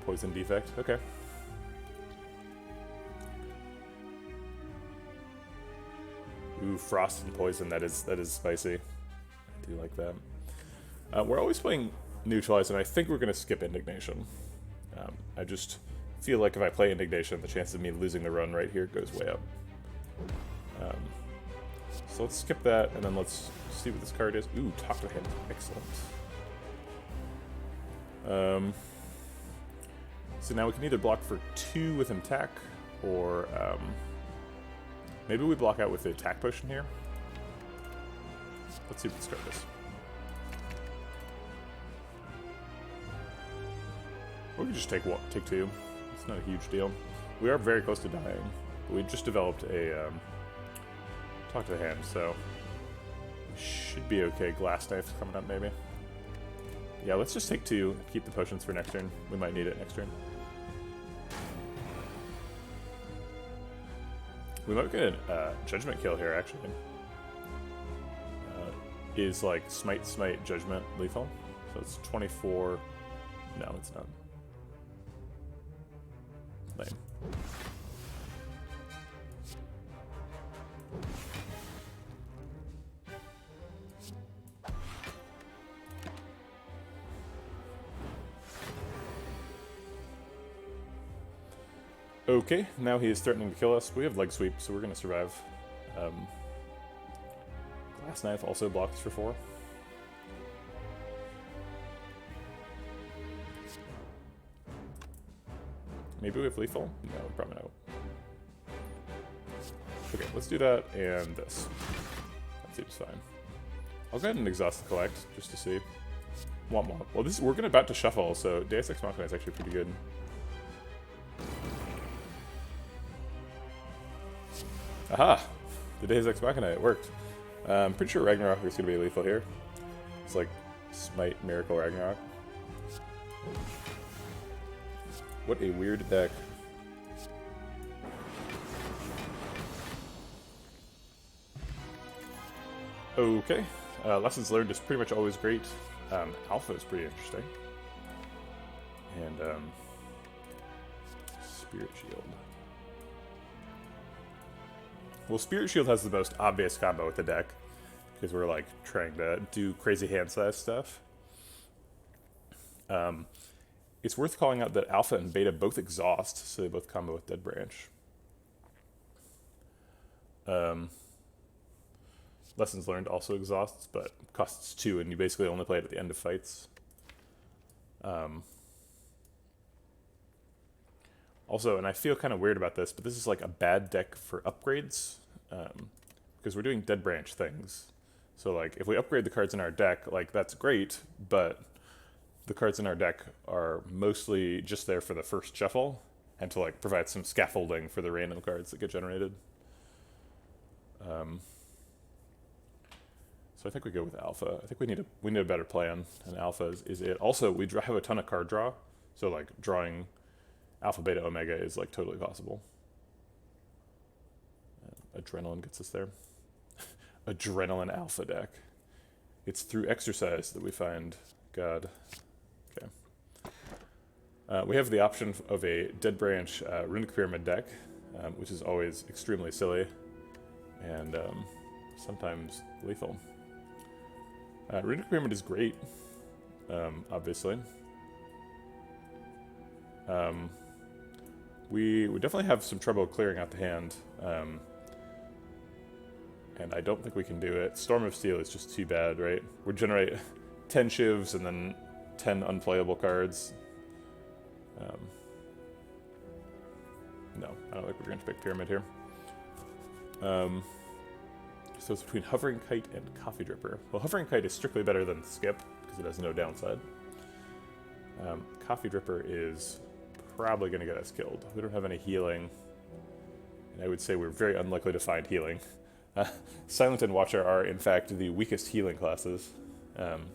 Poison defect. Okay. Ooh, frost and poison. That is spicy. I do like that. We're always playing neutralize, and I think we're gonna skip Indignation. I just feel like if I play Indignation, the chance of me losing the run right here goes way up. So let's skip that, and then let's see what this card is. Ooh, Talk to the Hand. Excellent. So now we can either block for 2 with an attack, or maybe we block out with the attack potion here. Let's see what this card is. Or we can just take 2. It's not a huge deal. We are very close to dying. But we just developed a Talk to the Hand, so we should be okay. Glass Knife coming up, maybe. Yeah, let's just take 2. Keep the potions for next turn. We might need it next turn. We might get a Judgment kill here, actually. Is like Smite, Judgment lethal? So it's 24. No, it's not. Lame. Okay, now he is threatening to kill us. We have leg sweep, so we're going to survive. Glass knife also blocks for 4. Maybe we have lethal? No, probably not. Okay, let's do that and this. That seems fine. I'll go ahead and exhaust the collect just to see. Womp womp. Well, we're about to shuffle, so Deus Ex Machina is actually pretty good. Aha! The Deus Ex Machina, it worked. I'm pretty sure Ragnarok is going to be lethal here. It's like Smite, Miracle, Ragnarok. What a weird deck. Okay. Lessons learned is pretty much always great. Alpha is pretty interesting. And, Spirit Shield. Well, Spirit Shield has the most obvious combo with the deck, because we're, like, trying to do crazy hand size stuff. It's worth calling out that Alpha and Beta both exhaust, so they both combo with Dead Branch. Lessons Learned also exhausts, but costs 2, and you basically only play it at the end of fights. Also, and I feel kind of weird about this, but this is like a bad deck for upgrades, because we're doing Dead Branch things. So like, if we upgrade the cards in our deck, like that's great, but the cards in our deck are mostly just there for the first shuffle, and to like provide some scaffolding for the random cards that get generated. So I think we go with Alpha. I think we need a better plan, and Alpha is it. Also, we have a ton of card draw, so like drawing Alpha, Beta, Omega is like totally possible. Adrenaline gets us there. Adrenaline Alpha deck. It's through exercise that we find God. Okay. We have the option of a Dead Branch Runic Pyramid deck, which is always extremely silly, and sometimes lethal. Runic Pyramid is great, obviously. We definitely have some trouble clearing out the hand, and I don't think we can do it. Storm of Steel is just too bad, right? We generate 10 shivs and then 10 unplayable cards. No, I don't think we're going to pick Pyramid here. So it's between Hovering Kite and Coffee Dripper. Well, Hovering Kite is strictly better than Skip, because it has no downside. Coffee Dripper is probably going to get us killed. We don't have any healing, and I would say we're very unlikely to find healing. Silent and Watcher are, in fact, the weakest healing classes.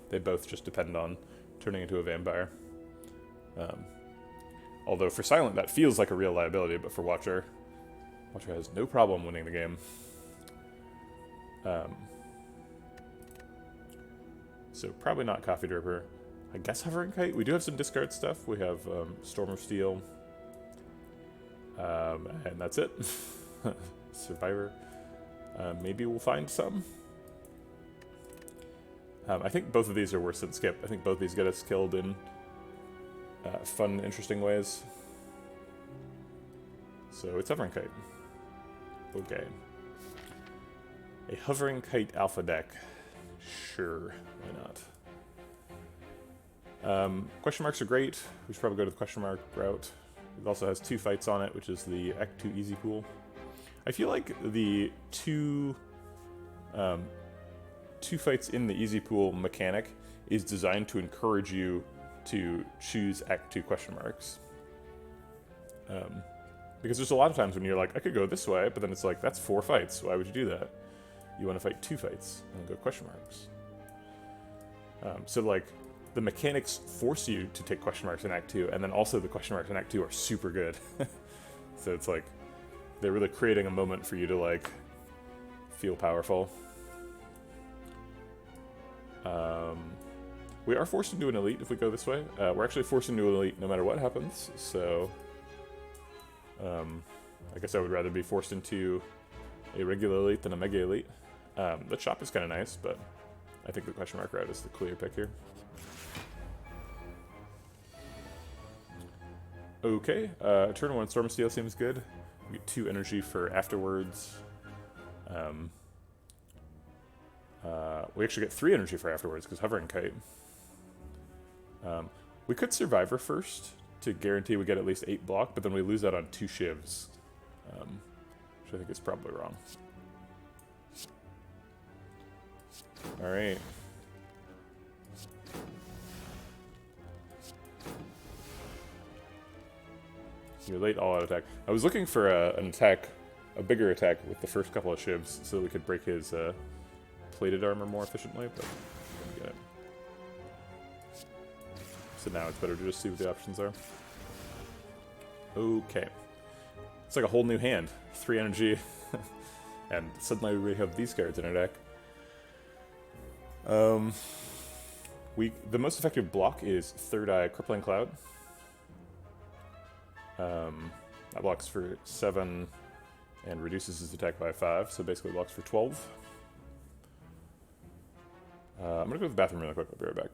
They both just depend on turning into a vampire. Although for Silent, that feels like a real liability, but for Watcher has no problem winning the game. So probably not Coffee Dripper. I guess Hovering Kite. We do have some discard stuff. We have Storm of Steel. And that's it. Survivor. Maybe we'll find some. I think both of these are worse than Skip. I think both these get us killed in fun, interesting ways. So it's Hovering Kite. Okay. A Hovering Kite Alpha deck. Sure, why not? Question marks are great. We should probably go to the question mark route. It also has 2 fights on it, which is the Act 2 Easy Pool. I feel like the two fights in the Easy Pool mechanic is designed to encourage you to choose Act 2 question marks. Because there's a lot of times when you're like, I could go this way, but then it's like, that's 4 fights. Why would you do that? You want to fight 2 fights and go question marks. So like, the mechanics force you to take question marks in Act 2, and then also the question marks in Act 2 are super good. So it's like, they're really creating a moment for you to like, feel powerful. We are forced into an elite if we go this way. We're actually forced into an elite no matter what happens, so I guess I would rather be forced into a regular elite than a mega elite. The shop is kind of nice, but I think the question mark route is the clear pick here. Okay, turn 1 Storm Steel seems good. We get 2 energy for afterwards. We actually get 3 energy for afterwards because Hovering Kite. We could Survivor first to guarantee we get at least 8 block, but then we lose that on 2 shivs, which I think is probably wrong. Alright. You're late all-out attack. I was looking for an attack, a bigger attack with the first couple of shivs so that we could break his plated armor more efficiently, but didn't get it. So now it's better to just see what the options are. Okay. It's like a whole new hand. 3 energy, and suddenly we have these cards in our deck. The most effective block is Third Eye Crippling Cloud. That blocks for 7 and reduces his attack by 5, so basically blocks for 12. I'm gonna go to the bathroom really quick, I'll be right back.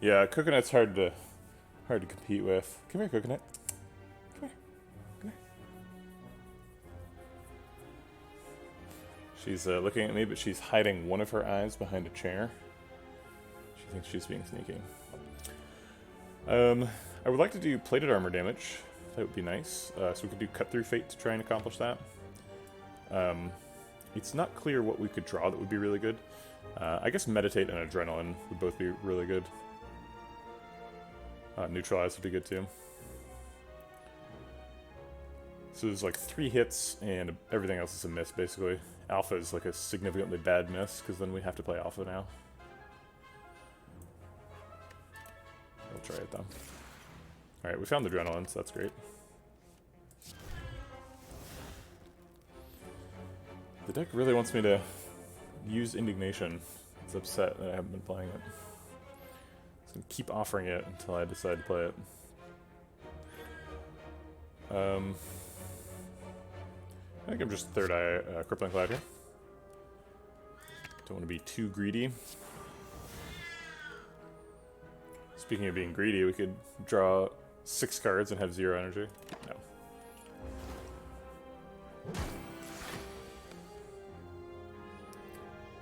Yeah, Coconut's hard to compete with. Come here, Coconut. Come here. Come here. She's looking at me, but she's hiding one of her eyes behind a chair. She thinks she's being sneaky. I would like to do plated armor damage. That would be nice. So we could do Cut Through Fate to try and accomplish that. It's not clear what we could draw that would be really good. I guess Meditate and Adrenaline would both be really good. Neutralize would be good too. So there's like 3 hits and everything else is a miss basically. Alpha is like a significantly bad miss because then we have to play Alpha now. We'll try it though. Alright, we found the Adrenaline, so that's great. The deck really wants me to use Indignation. It's upset that I haven't been playing it. So I'm gonna keep offering it until I decide to play it. I think I'm just Third Eye Crippling Cloud here. Don't want to be too greedy. Speaking of being greedy, we could draw 6 cards and have 0 energy.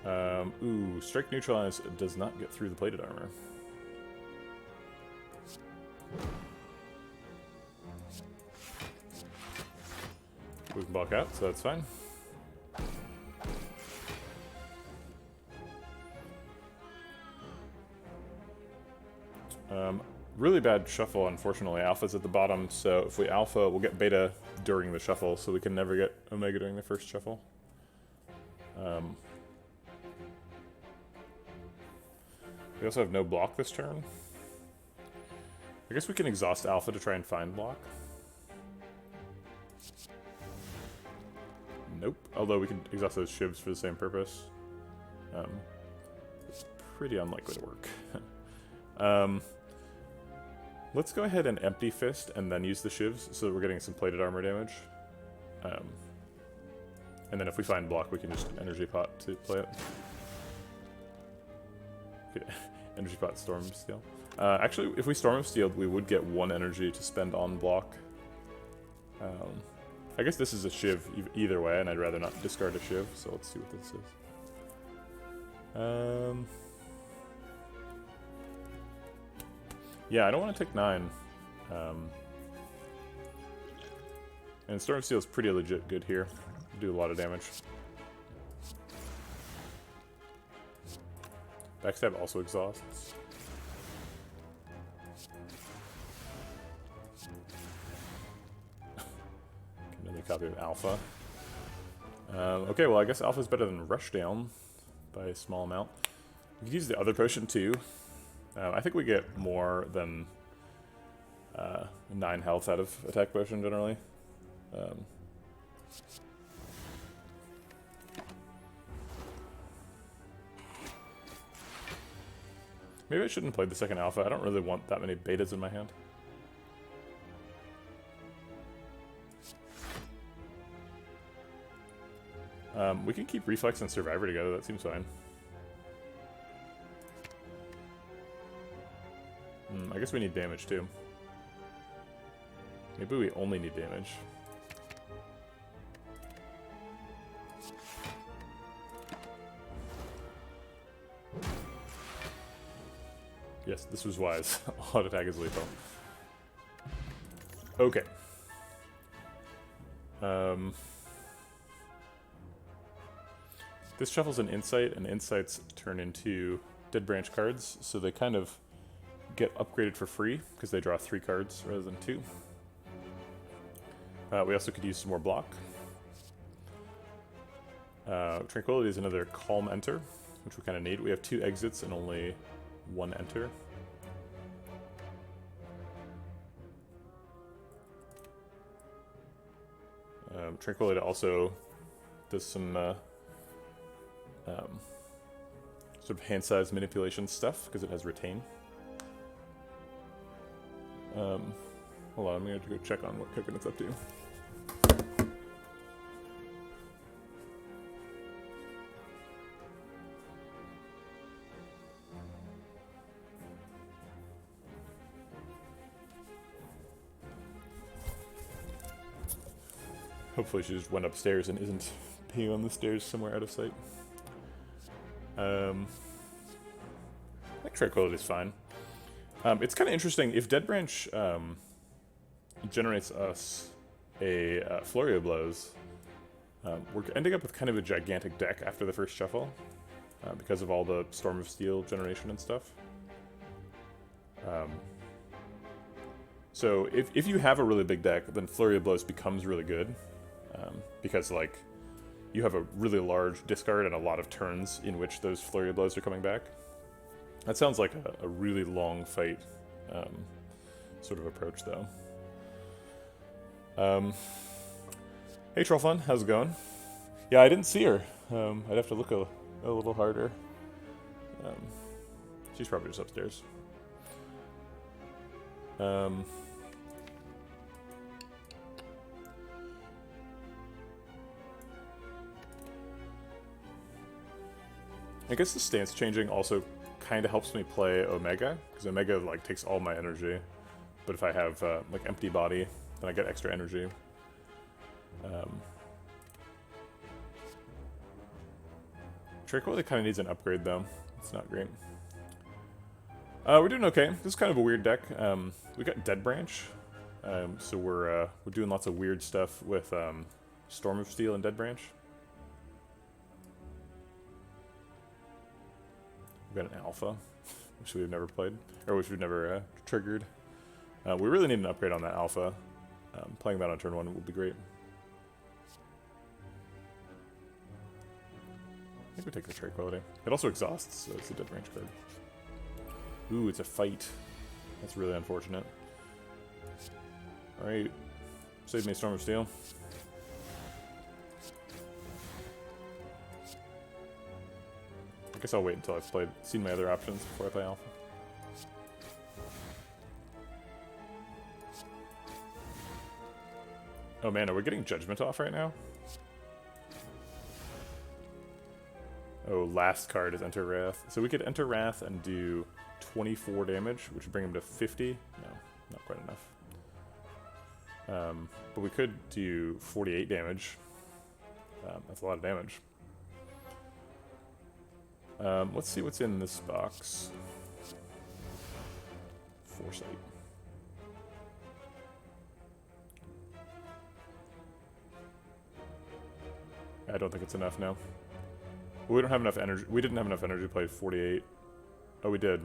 No. Ooh, strike neutralize does not get through the plated armor. We can block out, so that's fine. Really bad shuffle, unfortunately. Alpha's at the bottom, so if we alpha, we'll get beta during the shuffle, so we can never get omega during the first shuffle. We also have no block this turn. I guess we can exhaust alpha to try and find block. Nope. Although we can exhaust those shivs for the same purpose. It's pretty unlikely to work. Let's go ahead and empty fist and then use the shivs so that we're getting some plated armor damage. And then if we find block, we can just energy pot to play it. Okay. Energy pot storm steel. Actually, if we storm of steel, we would get 1 energy to spend on block. I guess this is a shiv either way, and I'd rather not discard a shiv, so let's see what this is. Yeah, I don't want to take 9. And Storm of Steel is pretty legit good here. Do a lot of damage. Backstab also exhausts. Another copy of Alpha. Okay, well I guess Alpha's better than Rushdown by a small amount. We could use the other potion too. I think we get more than 9 health out of attack potion generally. Maybe I shouldn't play the second alpha. I don't really want that many betas in my hand. We can keep Reflex and Survivor together. That seems fine. I guess we need damage too. Maybe we only need damage. Yes, this was wise. Auto attack is lethal. Okay. This shuffles an Insight, and Insights turn into Dead Branch cards, so they kind of get upgraded for free, because they draw 3 cards rather than 2. We also could use some more block. Tranquility is another Calm Enter, which we kind of need. We have 2 exits and only 1 enter. Tranquility also does some sort of hand size manipulation stuff because it has Retain. Hold on, I'm going to have to go check on what Coconut's up to. Hopefully she just went upstairs and isn't peeing on the stairs somewhere out of sight. I think Tranquility's fine. It's kind of interesting, if Dead Branch generates us a Flurry of Blows, we're ending up with kind of a gigantic deck after the first shuffle, because of all the Storm of Steel generation and stuff. So if you have a really big deck, then Flurry of Blows becomes really good, because like you have a really large discard and a lot of turns in which those Flurry of Blows are coming back. That sounds like a really long fight sort of approach, though. Hey, Trollfun, how's it going? Yeah, I didn't see her. I'd have to look a little harder. She's probably just upstairs. I guess the stance changing also kind of helps me play Omega, because Omega like takes all my energy. But if I have like empty body, then I get extra energy. Tranquility kind of needs an upgrade though. It's not great. We're doing okay. This is kind of a weird deck. We got Dead Branch, so we're doing lots of weird stuff with Storm of Steel and Dead Branch. We got an Alpha, which we've never played, or which we've never triggered. We really need an upgrade on that Alpha. Playing that on turn 1 would be great. I think we take the Tranquility. It also exhausts, so it's a Dead Branch card. Ooh, it's a fight. That's really unfortunate. Alright. Save me Storm of Steel. I guess I'll wait until I've seen my other options before I play Alpha. Oh man, are we getting Judgment off right now? Oh, last card is Enter Wrath. So we could Enter Wrath and do 24 damage, which would bring him to 50. No, not quite enough. But we could do 48 damage. That's a lot of damage. Let's see what's in this box. Foresight. I don't think it's enough now. We don't have enough energy. We didn't have enough energy to play 48. Oh, we did.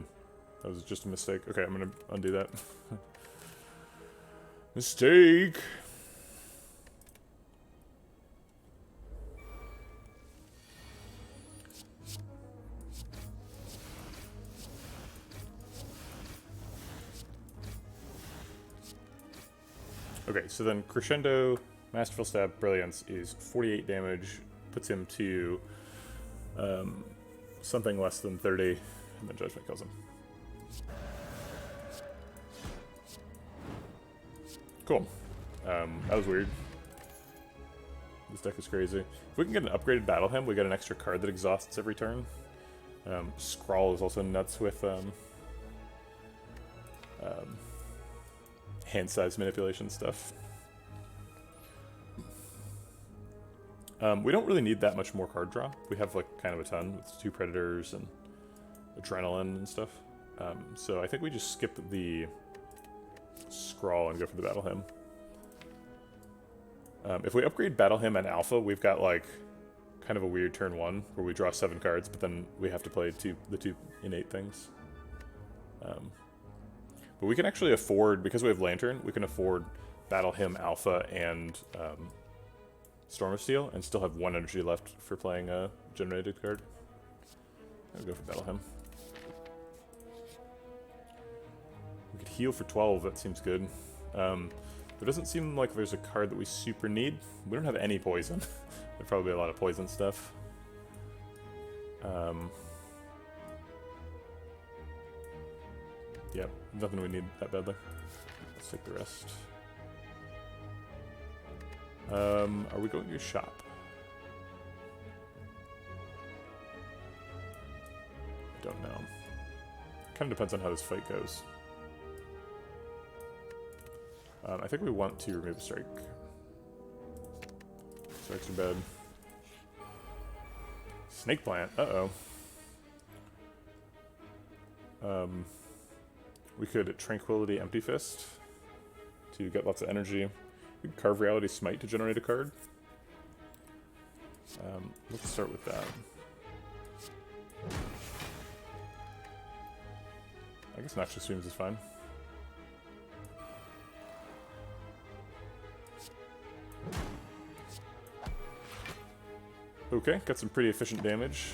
That was just a mistake. Okay, I'm gonna undo that. Mistake! Okay, so then Crescendo, Masterful Step, Brilliance is 48 damage, puts him to something less than 30, and then Judgment kills him. Cool. That was weird. This deck is crazy. If we can get an upgraded Battle Hymn, we get an extra card that exhausts every turn. Scrawl is also nuts with hand size manipulation stuff. We don't really need that much more card draw. We have like kind of a ton with 2 Predators and Adrenaline and stuff. So I think we just skip the Scrawl and go for the Battle Hymn. If we upgrade Battle Hymn and Alpha, we've got like kind of a weird turn 1 where we draw 7 cards, but then we have to play the two innate things. But we can actually afford, because we have Lantern, we can afford Battle Hymn, Alpha, and Storm of Steel, and still have 1 energy left for playing a generated card. I'll go for Battle Hymn. We could heal for 12, that seems good. There doesn't seem like there's a card that we super need. We don't have any poison. There'd probably be a lot of poison stuff. Yep, nothing we need that badly. Let's take the rest. Are we going to shop? I don't know. Kind of depends on how this fight goes. I think we want to remove Strike. Strikes are bad. Snake Plant, uh-oh. We could Tranquility Empty Fist to get lots of energy. We could Carve Reality Smite to generate a card. Let's start with that. I guess Noxious Streams is fine. Okay, got some pretty efficient damage.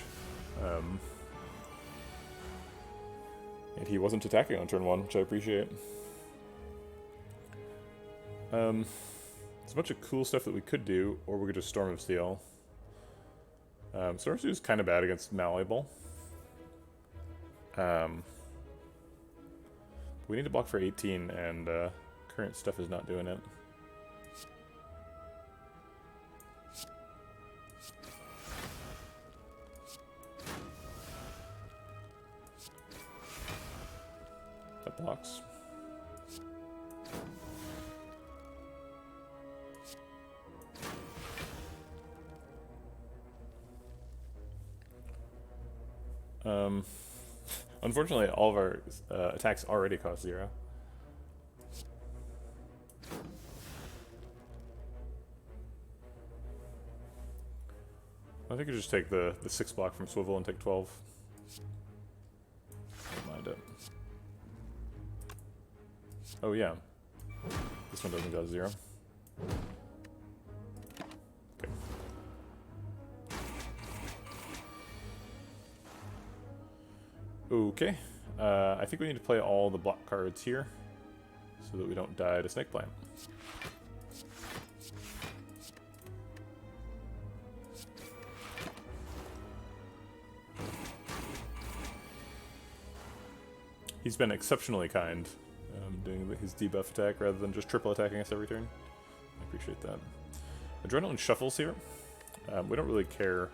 And he wasn't attacking on turn 1, which I appreciate. There's a bunch of cool stuff that we could do, or we could just Storm of Steel. Storm of Steel is kind of bad against Malleable. We need to block for 18, and current stuff is not doing it. blocks. Unfortunately, all of our attacks already cost 0. I think you just take the 6 block from Swivel and take 12. Don't mind it. Oh yeah. This one doesn't go 0. Okay. I think we need to play all the block cards here so that we don't die to Snake Plant. He's been exceptionally kind, doing his debuff attack rather than just triple attacking us every turn. I appreciate that. Adrenaline shuffles here. We don't really care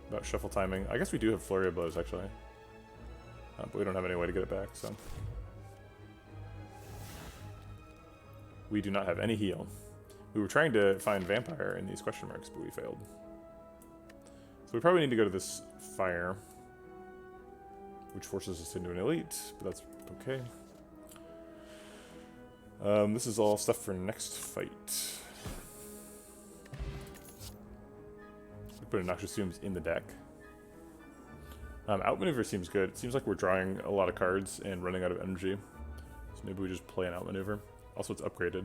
about shuffle timing. I guess we do have Flurry of Blows, actually. But we don't have any way to get it back, so. We do not have any heal. We were trying to find Vampire in these question marks, but we failed. So we probably need to go to this fire, which forces us into an elite, but that's okay. This is all stuff for next fight. We put Noxious Fumes in the deck. Outmaneuver seems good. It seems like we're drawing a lot of cards and running out of energy. So maybe we just play an Outmaneuver. Also, it's upgraded.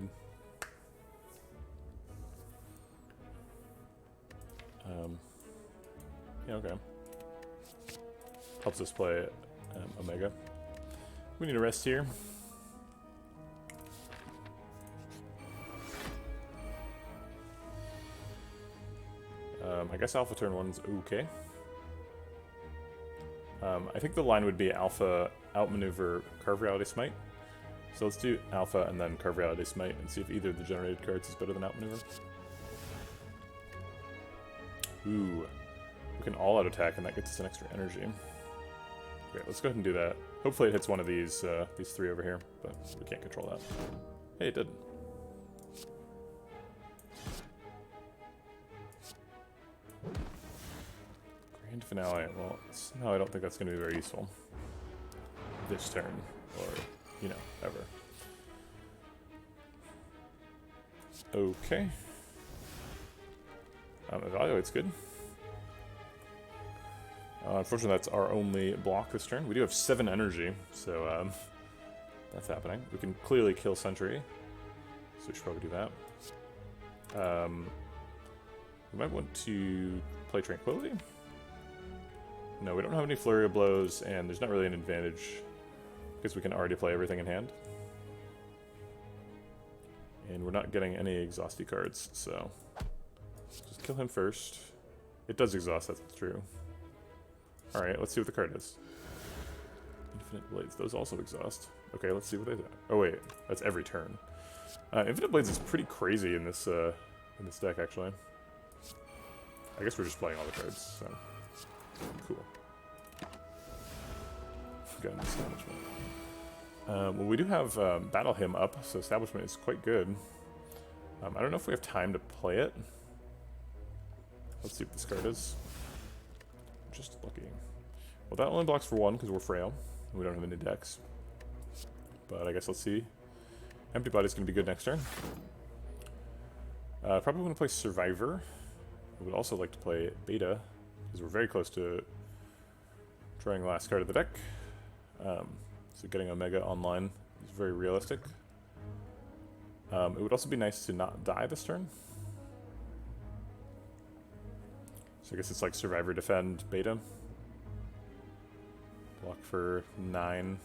Yeah, okay. Helps us play Omega. We need a rest here. I guess Alpha turn 1's okay. I think the line would be Alpha, Outmaneuver, Carve Reality Smite. So let's do Alpha and then Carve Reality Smite and see if either of the generated cards is better than Outmaneuver. Ooh. We can all-out attack and that gets us an extra energy. Okay, let's go ahead and do that. Hopefully it hits one of these 3 over here, but we can't control that. Hey, it did. Grand Finale. Well, somehow I don't think that's going to be very useful. This turn, or, you know, ever. Okay. Evaluate's good. Unfortunately, that's our only block this turn. We do have 7 energy, so that's happening. We can clearly kill Sentry, so we should probably do that. We might want to play Tranquility. No, we don't have any Flurry of Blows, and there's not really an advantage because we can already play everything in hand. And we're not getting any exhausty cards, so just kill him first. It does exhaust, that's true. Alright, let's see what the card is. Infinite Blades, those also exhaust. Okay, let's see what they do. Oh wait, that's every turn. Infinite Blades is pretty crazy in this deck, actually. I guess we're just playing all the cards, so cool. Got an Establishment. Well, we do have Battle Hymn up, so Establishment is quite good. I don't know if we have time to play it. Let's see what this card is. Just lucky. Well, that only blocks for 1 because we're frail. We don't have any decks. But I guess let's see. Empty Body's going to be good next turn. Probably want to play Survivor. I would also like to play Beta because we're very close to drawing the last card of the deck. So getting Omega online is very realistic. It would also be nice to not die this turn. So I guess it's like Survivor, Defend, Beta. Block for 9.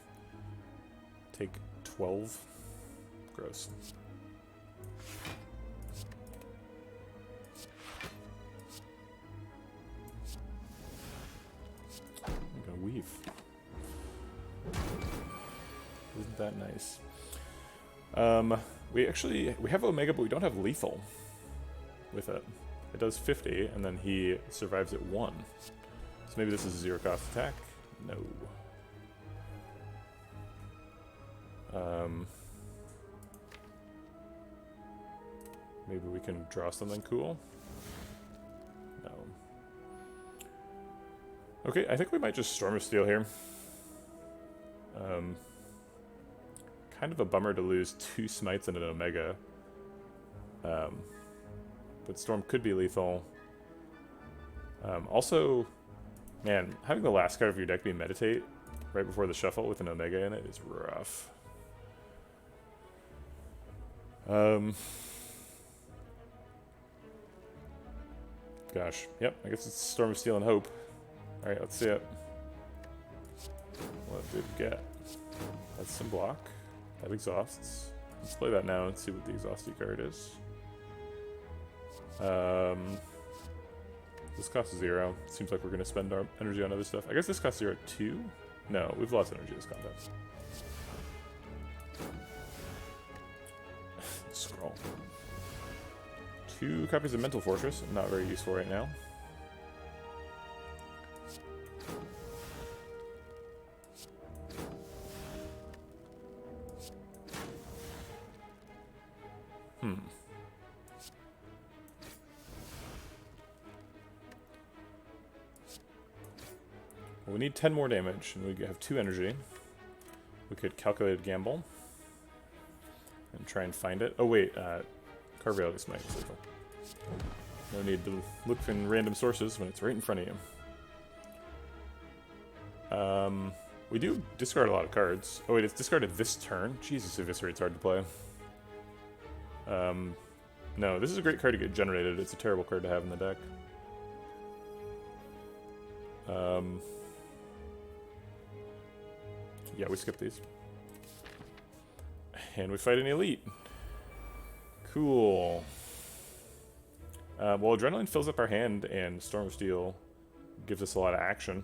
Take 12. Gross. I'm gonna weave. Isn't that nice? We have Omega, but we don't have lethal with it. It does 50, and then he survives at 1. So maybe this is a 0 cost attack? No. Maybe we can draw something cool. No. Okay, I think we might just Storm of Steel here. Kind of a bummer to lose 2 smites and an Omega. But Storm could be lethal. Also, man, having the last card of your deck be Meditate right before the shuffle with an Omega in it is rough. Gosh, yep, I guess it's Storm of Steel and Hope. Alright, let's see it. What did we get? That's some block. That exhausts. Let's play that now and see what the exhausty card is. This costs 0. Seems like we're going to spend our energy on other stuff. I guess this costs 0 too? No, we've lost energy this combat. Scroll. 2 copies of Mental Fortress. Not very useful right now. Well, we need 10 more damage, and we have 2 energy. We could calculate gamble and try and find it. Oh wait, Carve Reality's might be lethal. No need to look in random sources when it's right in front of you. We do discard a lot of cards. Oh wait, it's discarded this turn? Jesus, Eviscerate's hard to play. No, this is a great card to get generated. It's a terrible card to have in the deck. Yeah, we skip these. And we fight an elite. Cool. Well, Adrenaline fills up our hand, and Storm of Steel gives us a lot of action.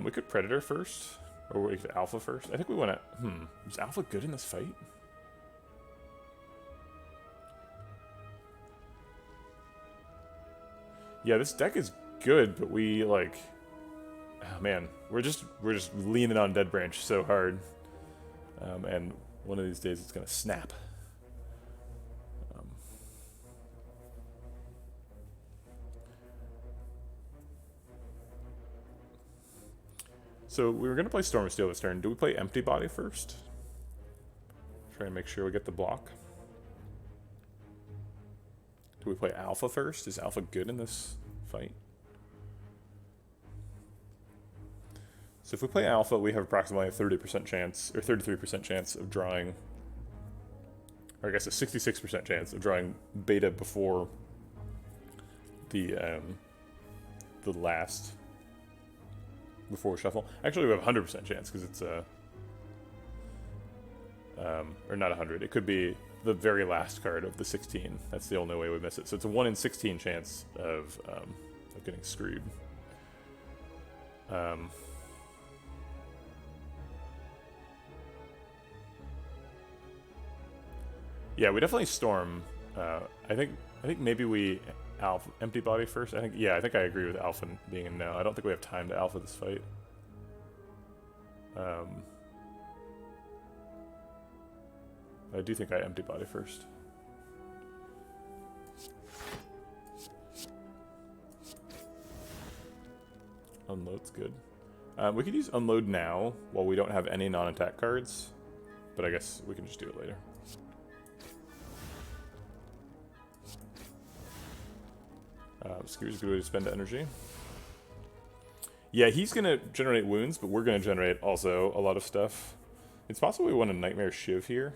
We could Predator first, or we could Alpha first. I think we want to... is Alpha good in this fight? Yeah, this deck is good, but we, like... Oh, man, we're just leaning on Dead Branch so hard. And one of these days it's going to snap. So we were going to play Storm of Steel this turn. Do we play Empty Body first? Try and make sure we get the block. Do we play Alpha first? Is Alpha good in this fight? So if we play Alpha, we have approximately a 30% chance, or 33% chance of drawing, or I guess a 66% chance of drawing Beta before the last, before shuffle. Actually, we have a 100% chance because it's or not 100. It could be the very last card of the 16. That's the only way we miss it. So it's a 1 in 16 chance of getting screwed. Yeah, we definitely Storm. I think maybe we Alpha Empty Body first. I think I agree with Alpha being a no. I don't think we have time to Alpha this fight. I do think I Empty Body first. Unload's good. We could use Unload now while we don't have any non-attack cards, but I guess we can just do it later. Skewer's a good way to spend energy. Yeah, he's going to generate wounds, but we're going to generate also a lot of stuff. It's possible we want a Nightmare Shiv here.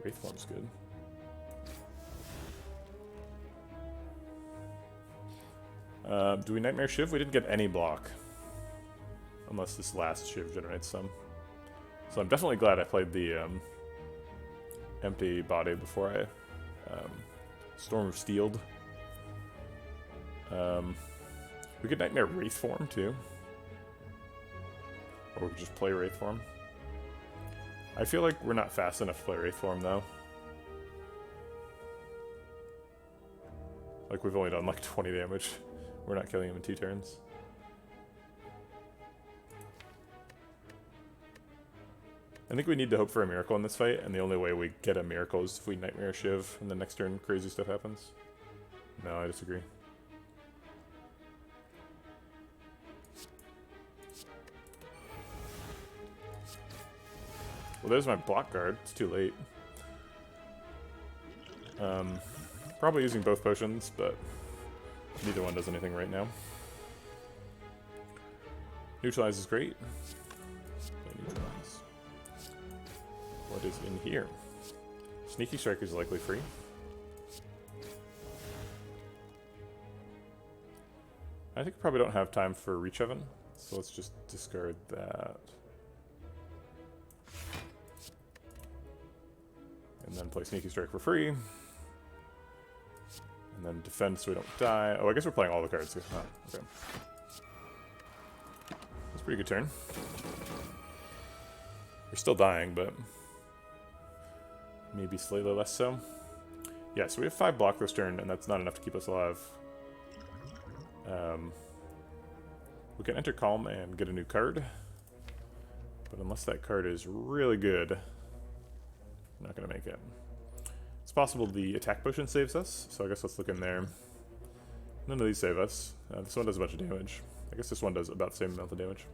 Wraithform's good. Do we Nightmare Shiv? We didn't get any block. Unless this last Shiv generates some. So I'm definitely glad I played the Empty Body before I Storm of Steeled. We could Nightmare Wraithform too. Or we could just play Wraithform. I feel like we're not fast enough to play Wraithform though. Like we've only done like 20 damage. We're not killing him in 2 turns. I think we need to hope for a miracle in this fight, and the only way we get a miracle is if we Nightmare Shiv, and the next turn crazy stuff happens. No, I disagree. Well, there's my block guard. It's too late. Probably using both potions, but neither one does anything right now. Neutralize is great. Neutralize. What is in here? Sneaky Strike is likely free. I think we probably don't have time for Reach Heaven, so let's just discard that. And then play Sneaky Strike for free. And then defend so we don't die. Oh, I guess we're playing all the cards. Oh, okay. That's a pretty good turn. We're still dying, but maybe slightly less so. Yeah, so we have 5 block this turn, and that's not enough to keep us alive. We can enter Calm and get a new card. But unless that card is really good, we're not going to make it. It's possible the attack potion saves us, so I guess let's look in there. None of these save us. This one does a bunch of damage. I guess this one does about the same amount of damage.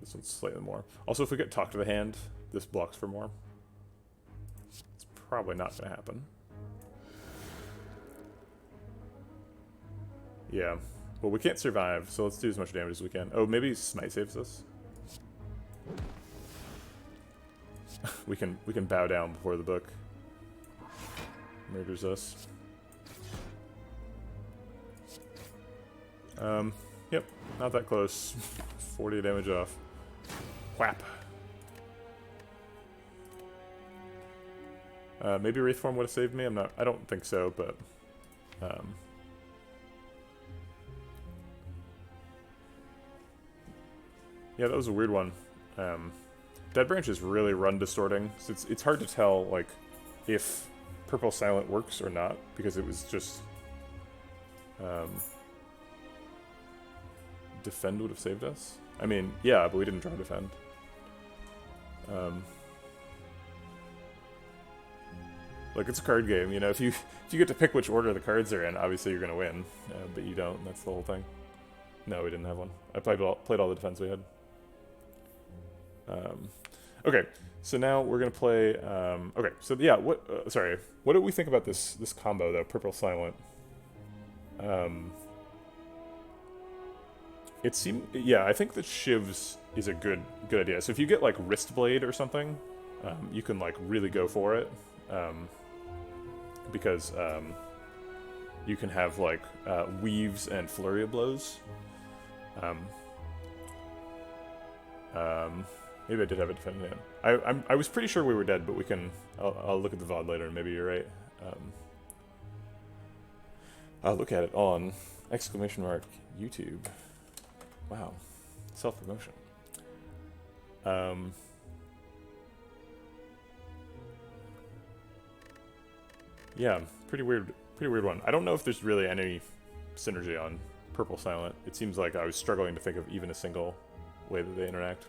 This one's slightly more. Also, if we get Talk to the Hand, this blocks for more. It's probably not going to happen. Yeah. Well, we can't survive, so let's do as much damage as we can. Oh, maybe Smite saves us. we can bow down before the book murders us. Yep, not that close. 40 damage off. Whap. Maybe Wraithform would have saved me. I don't think so, but yeah, that was a weird one. Dead Branch is really run distorting, so it's hard to tell like if Purple Silent works or not, because it was just defend would have saved us. I mean, yeah, but we didn't try to defend. Look, it's a card game, you know. If you get to pick which order the cards are in, obviously you're gonna win, but you don't. That's the whole thing. No, we didn't have one. I played all the defense we had. Okay, so now we're gonna play. Okay, so yeah, sorry, what do we think about this combo though? Purple Silent. It seemed, yeah, I think that Shivs is a good idea. So if you get like Wrist Blade or something, you can like really go for it, because you can have like Weaves and Flurry of Blows. Maybe I did have a defending hand. I was pretty sure we were dead, but we can. I'll look at the VOD later, and maybe you're right. I'll look at it on !YouTube. Wow, self-promotion. Yeah, pretty weird one. I don't know if there's really any synergy on Purple Silent. It seems like I was struggling to think of even a single way that they interact.